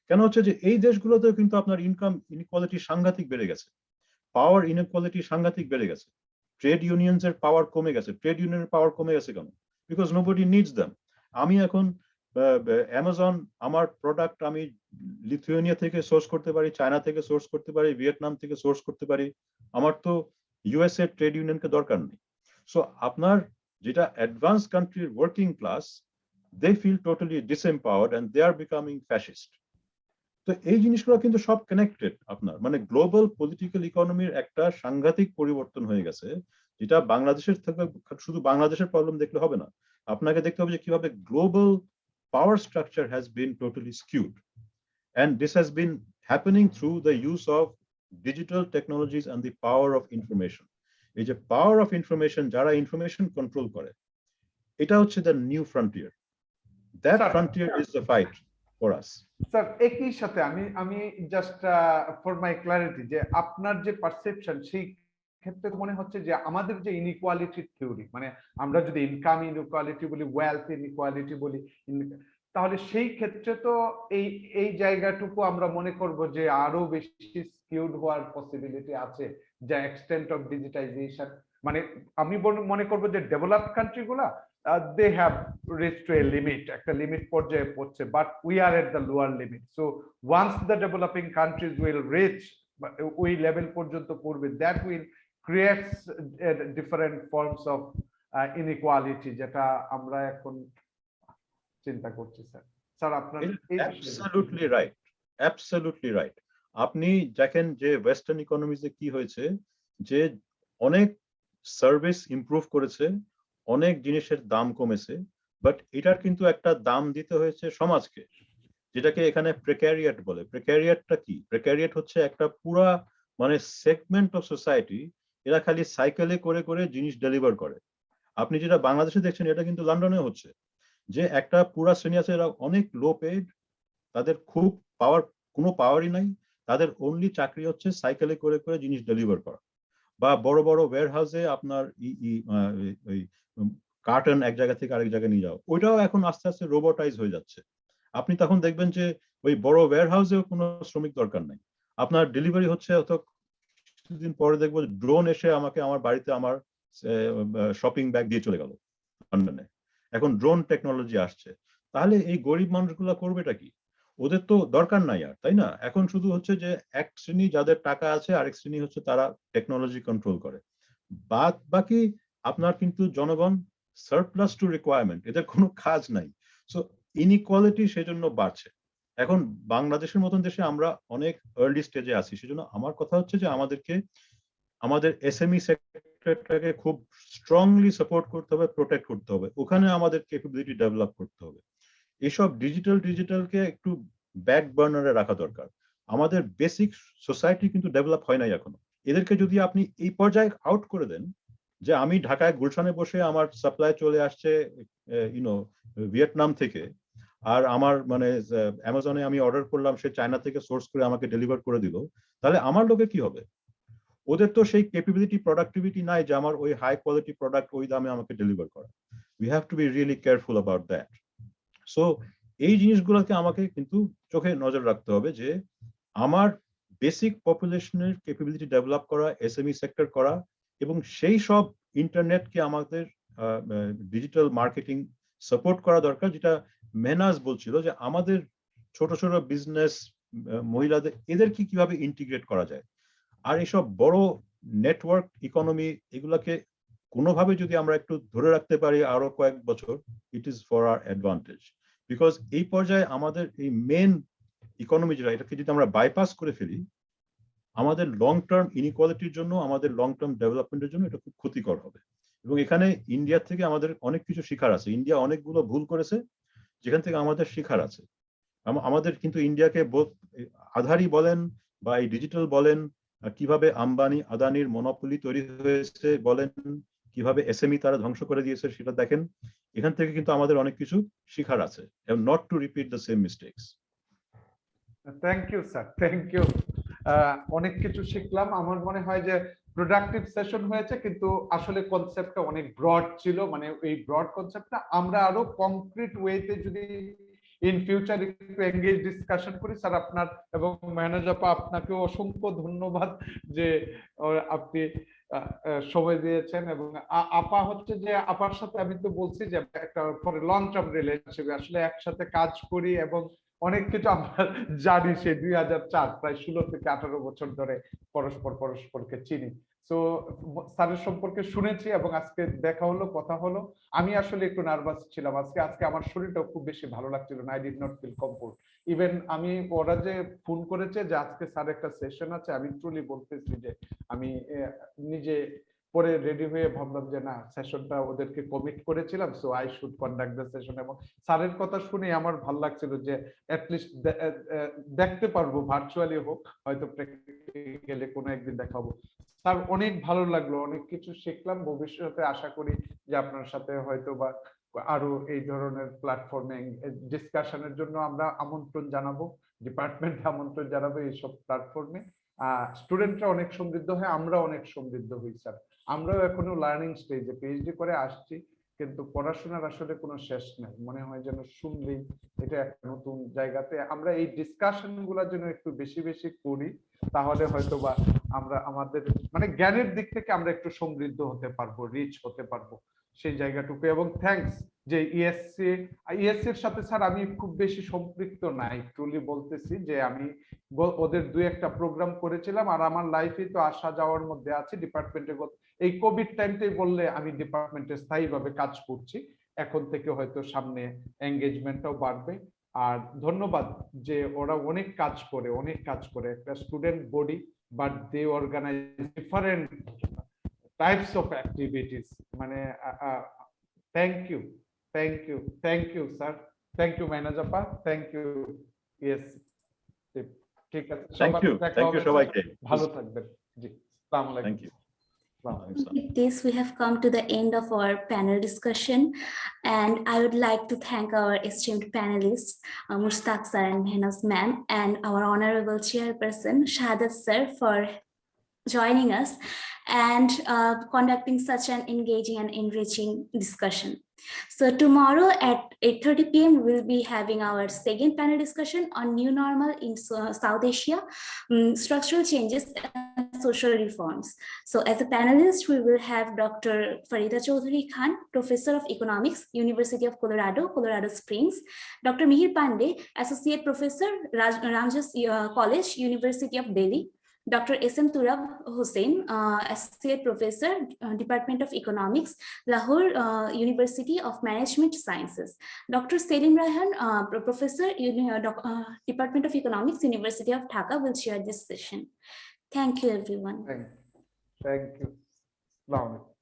কেন হচ্ছে যে এই দেশগুলোতেও কিন্তু আপনার ইনকাম ইনইকুয়ালিটি সাংঘাতিক বেড়ে গেছে, পাওয়ার ইনইকুয়ালিটি সাংঘাতিক বেড়ে গেছে। ট্রেড ইউনিয়নস এর পাওয়ার কমে গেছে। ট্রেড ইউনিয়নের পাওয়ার কমে গেছে কেন? Because nobody needs them. আমি এখন অ্যামাজন, আমার প্রোডাক্ট আমি লিথুয়েনিয়া থেকে সোর্স করতে পারি, চায়না থেকে সোর্স করতে পারি, ভিয়েতনাম থেকে সোর্স করতে পারি। আমার তো ইউএস এর ট্রেড ইউনিয়নকে দরকার নেই। সো আপনার যেটা অ্যাডভান্স কান্ট্রির working class, they feel totally disempowered and they are becoming fascist. তো এই জিনিসগুলো কিন্তু সব কানেক্টেড। আপনার মানে গ্লোবাল পলিটিক্যাল ইকোনমির একটা সাংঘাতিক পরিবর্তন হয়ে গেছে, যেটা বাংলাদেশের থেকে শুধু বাংলাদেশের প্রবলেম দেখলে হবে না, আপনাকে দেখতে হবে যে কিভাবে global power structure has been totally skewed, and this has been happening through the use of digital technologies and the power of information. এই যে power of information, যারা information control করে, এটা হচ্ছে the new frontier. That frontier is the fight for us. Sir একই সাথে আমি just for my clarity, যে আপনার যে পারসেপশন সেই ক্ষেত্রে মনে হচ্ছে যে আমাদের যে ইনইকুয়ালিটি থিওরি, মানে আমরা যদি ইনকাম ইনইকুয়ালিটি বলি, ওয়েলথ ইনইকুয়ালিটি বলি, তাহলে সেই ক্ষেত্রে তো এই জায়গাটুকু আমরা মনে করব যে আরো বেশি স্কিউড হওয়ার পসিবিলিটি আছে, যা এক্সটেন্ট অফ ডিজিটাইজেশন। মানে আমি মনে করব যে ডেভেলপড কান্ট্রি গুলা they have reached to a limit, একটা লিমিট পর্যায়ে পড়ছে, but we are at the lower limit. So once the developing countries will reach ওই লেভেল পর্যন্ত পড়বে, that will create different forms of inequality, যেটা আমরা এখন চিন্তা করছি। স্যার আপনার absolutely right, absolutely right. আপনি দেখেন যে ওয়েস্টার্ন ইকোনমিজে কি হয়েছে, যে অনেক সার্ভিস ইমপ্রুভ করেছে, অনেক জিনিসের দাম কমেছে, বাট এটার কিন্তু একটা দাম দিতে হয়েছে সমাজকে, যেটাকে এখানে প্রেক্যারিয়েট বলে। প্রেক্যারিয়েটটা কি? প্রেক্যারিয়েট হচ্ছে একটা পুরা মানে সেগমেন্ট অফ সোসাইটি, এরা খালি সাইকেলে করে করে জিনিস ডেলিভার করে। আপনি যেটা বাংলাদেশে দেখছেন এটা কিন্তু লন্ডনে হচ্ছে, যে একটা পুরা শ্রেণী আছে এরা অনেক লো পেড, তাদের খুব কোনো পাওয়ারই নাই, তাদের অনলি চাকরি হচ্ছে সাইকেলে করে করে জিনিস ডেলিভার করা, বা বড় বড় ওয়্যার হাউসে আপনার কার্টন এক জায়গা থেকে আরেক জায়গায় নিয়ে যাও, ওইটাও এখন আস্তে আস্তে রোবটাইজ হয়ে যাচ্ছে। আপনি তখন দেখবেন যে ওই বড় ওয়্যার হাউসেও কোনো শ্রমিক দরকার নাই, আপনার ডেলিভারি হচ্ছে, অত কিছুদিন পরে দেখবো ড্রোন এসে আমাকে আমার বাড়িতে আমার শপিং ব্যাগ দিয়ে চলে গেল লন্ডনে। এখন ড্রোন টেকনোলজি আসছে, তাহলে এই গরিব মানুষগুলো করবেটা কি? ওদের তো দরকার নাই আর, তাই না? এখন শুধু হচ্ছে যে এক শ্রেণী যাদের টাকা আছে, আরেক শ্রেণী হচ্ছে তারা টেকনোলজি কন্ট্রোল করে, বাদ বাকি আপনার কিন্তু জনগণ সারপ্লাস টু রিকোয়ারমেন্ট, এদের কোনো কাজ নাই। সো ইনইকুয়ালিটি সেজন্য বাড়ছে। এখন বাংলাদেশের মতন দেশে আমরা অনেক আর্লি স্টেজে আছি, সেজন্য আমার কথা হচ্ছে যে আমাদেরকে আমাদের এসএমই সেক্টরটাকে খুব স্ট্রংলি সাপোর্ট করতে হবে, প্রোটেক্ট করতে হবে, ওখানে আমাদের ক্যাপাবিলিটি ডেভেলপ করতে হবে। এসব ডিজিটালকে একটু ব্যাক বার্নারে রাখা দরকার। আমাদের বেসিক সোসাইটি কিন্তু ডেভেলপ হয় নাই এখনো। এদেরকে যদি আপনি এই পর্যায়ে আউট করে দেন যে আমি ঢাকায় গুলশানে বসে আমার সাপ্লাই চলে আসছে ভিয়েতনাম থেকে, আর আমার মানে অ্যামাজনে আমি অর্ডার করলাম, সে চায়না থেকে সোর্স করে আমাকে ডেলিভার করে দিল, তাহলে আমার লোকে কি হবে? ওদের তো সেই ক্যাপাবিলিটি প্রোডাক্টিভিটি নাই যে আমার ওই হাই কোয়ালিটি প্রোডাক্ট ওই দামে আমাকে ডেলিভার করা। We have to be really careful about that. So এই জিনিসগুলোকে আমাকে কিন্তু চোখে নজর রাখতে হবে যে আমার বেসিক পপুলেশনের ক্যাপাবিলিটি ডেভেলপ করা, এসএমই সেক্টর করা, এবং সেই সব ইন্টারনেটকে আমাদের ডিজিটাল মার্কেটিং সাপোর্ট করা দরকার, যেটা মেহনাজ বলছিল যে আমাদের ছোট ছোট বিজনেস মহিলাদের এদেরকে কিভাবে ইন্টিগ্রেট করা যায়। আর এইসব বড় নেটওয়ার্ক ইকোনমি এগুলাকে কোনোভাবে যদি আমরা একটু ধরে রাখতে পারি আরো কয়েক বছর, it is for our advantage. Because এই পর্যায়ে আমাদের এই মেন ইকোনমি যেটা, এটাকে যদি আমরা বাইপাস করে ফেলি, আমাদের লং টার্ম ইনইকুয়ালিটির জন্য, আমাদের লং টার্ম ডেভেলপমেন্টের জন্য এটা খুব ক্ষতিকর হবে। এবং এখানে ইন্ডিয়া থেকে আমাদের অনেক কিছু শেখার আছে। ইন্ডিয়া অনেকগুলো ভুল করেছে যেখান থেকে আমাদের শেখার আছে। আমাদের কিন্তু ইন্ডিয়াকে আধারই বলেন বা এই ডিজিটাল বলেন, কিভাবে আম্বানি আদানির মনোপলি তৈরি হয়েছে বলেন, কিভাবে এসএমই তারা ধ্বংস করে দিয়েছে সেটা দেখেন। এখান থেকে কিন্তু আমাদের অনেক কিছু শেখার আছে, and not to repeat the same mistakes. Thank you sir, thank you. অনেক কিছু শিখলাম। আমার মনে হয় যে প্রোডাক্টিভ সেশন হয়েছে, কিন্তু আসলে কনসেপ্টটা অনেক ব্রড ছিল। মানে এই ব্রড কনসেপ্টটা আমরা আরো কংক্রিট ওয়েতে যদি ইন ফিউচার একটু এঙ্গেজ ডিসকাশন করি। স্যার আপনার এবং মেহনাজ আপা আপনাকেও অসংখ্য ধন্যবাদ যে আপনি সময় দিয়েছেন। এবং আপা হচ্ছে যে আপার সাথে আমি তো বলছি যে একটা ফর লং টার্ম রিলেশনশিপ, আসলে একসাথে কাজ করি এবং অনেক কিছু আমরা জানি। সে 2004 প্রায় 16 থেকে 18 বছর ধরে পরস্পরকে চিনি। তো স্যারের সম্পর্কে শুনেছি এবং আজকে দেখা হলো, কথা হলো। আমি আসলে একটু নার্ভাস ছিলাম আজকে আমার শরীরটাও খুব বেশি ভালো লাগছিল না। I did not feel comfort. Even আমি ওরা যে ফোন করেছে যে আজকে স্যার একটা সেশন আছে, আমি ট্রুলি বলতেছি যে আমি নিজে পরে রেডি হয়ে ভাবলাম যে না, সেশনটা ওদেরকে কমিট করেছিলাম, so I should conduct the session. এবং স্যারের কথা শুনে আমার ভালো লাগছিল যে অ্যাটলিস্ট দেখতে পারবো, ভার্চুয়ালি হোক, হয়তো প্র্যাকটিক্যালি কোনো একদিন দেখাবো। স্যার অনেক ভালো লাগলো, অনেক কিছু শিখলাম। ভবিষ্যতে আশা করি যে আপনার সাথে হয়তো বা আরো এই ধরনের প্ল্যাটফর্মে ডিসকাশনের জন্য আমরা আমন্ত্রণ জানাবো, ডিপার্টমেন্টে আমন্ত্রণ জানাবো এইসব প্ল্যাটফর্মে। স্টুডেন্টরা অনেক সমৃদ্ধ হয়, আমরা অনেক সমৃদ্ধ হই স্যার। আমরাও এখনো লার্নিং স্টেজে, পিএইচডি করে আসছি, কিন্তু পড়াশোনার আসলে কোনো শেষ নেই। মনে হয় যেন শুনলেই এটা একটা নতুন জায়গাতে। আমরা এই ডিসকাশন গুলোর জন্য একটু বেশি বেশি করি, তাহলে হয়তো বা আমরা আমাদের মানে জ্ঞানের দিক থেকে আমরা একটু সমৃদ্ধ হতে পারবো, রিচ হতে পারবো সেই জায়গাটুকু। এবং থ্যাঙ্কস যে ইএসসির সাথে স্যার আমি খুব বেশি সম্পৃক্ত নাই, ট্রুলি বলতেছি যে আমি ওদের 2-1টা প্রোগ্রাম করেছিলাম, আর আমার লাইফে তো আসা যাওয়ার মধ্যে আছে ডিপার্টমেন্টে। এই কোভিড টাইমটাই বললে আমি ডিপার্টমেন্টে স্থায়ীভাবে কাজ করছি, এখন থেকে হয়তো সামনে এঙ্গেজমেন্টটাও বাড়বে। আর ধন্যবাদ যে ওরা অনেক কাজ করে একটা student body, but they organise different types of activities. মানে thank you sir, thank you Mehnaz আপা, থ্যাংক ইউ। ইয়েস, ঠিক আছে, থ্যাংক ইউ সবাইকে, ভালো থাকবেন। জি, আসসালামু আলাইকুম। Thank you. With this, we have come to the end of our panel discussion, and I would like to thank our esteemed panelists, Mushtaq sir and Mehnaz ma'am, and our honorable chairperson, Shahadat sir, for joining us and conducting such an engaging and enriching discussion. So tomorrow at 8:30 p.m. we'll be having our second panel discussion on new normal in South Asia, structural changes and social reforms. So as a panelist, we will have Dr. Farida Chaudhary Khan, Professor of Economics, University of Colorado, Colorado Springs, Dr. Mihir Pandey, Associate Professor, Ramjas College, University of Delhi, Dr. S.M. Turab Hossain, Associate Professor, Department of Economics, Lahore University of Management Sciences. Dr. Selim Raihan, Professor, Department of Economics, University of Dhaka will chair this session. Thank you, everyone. Thank you. Assalamu alaikum.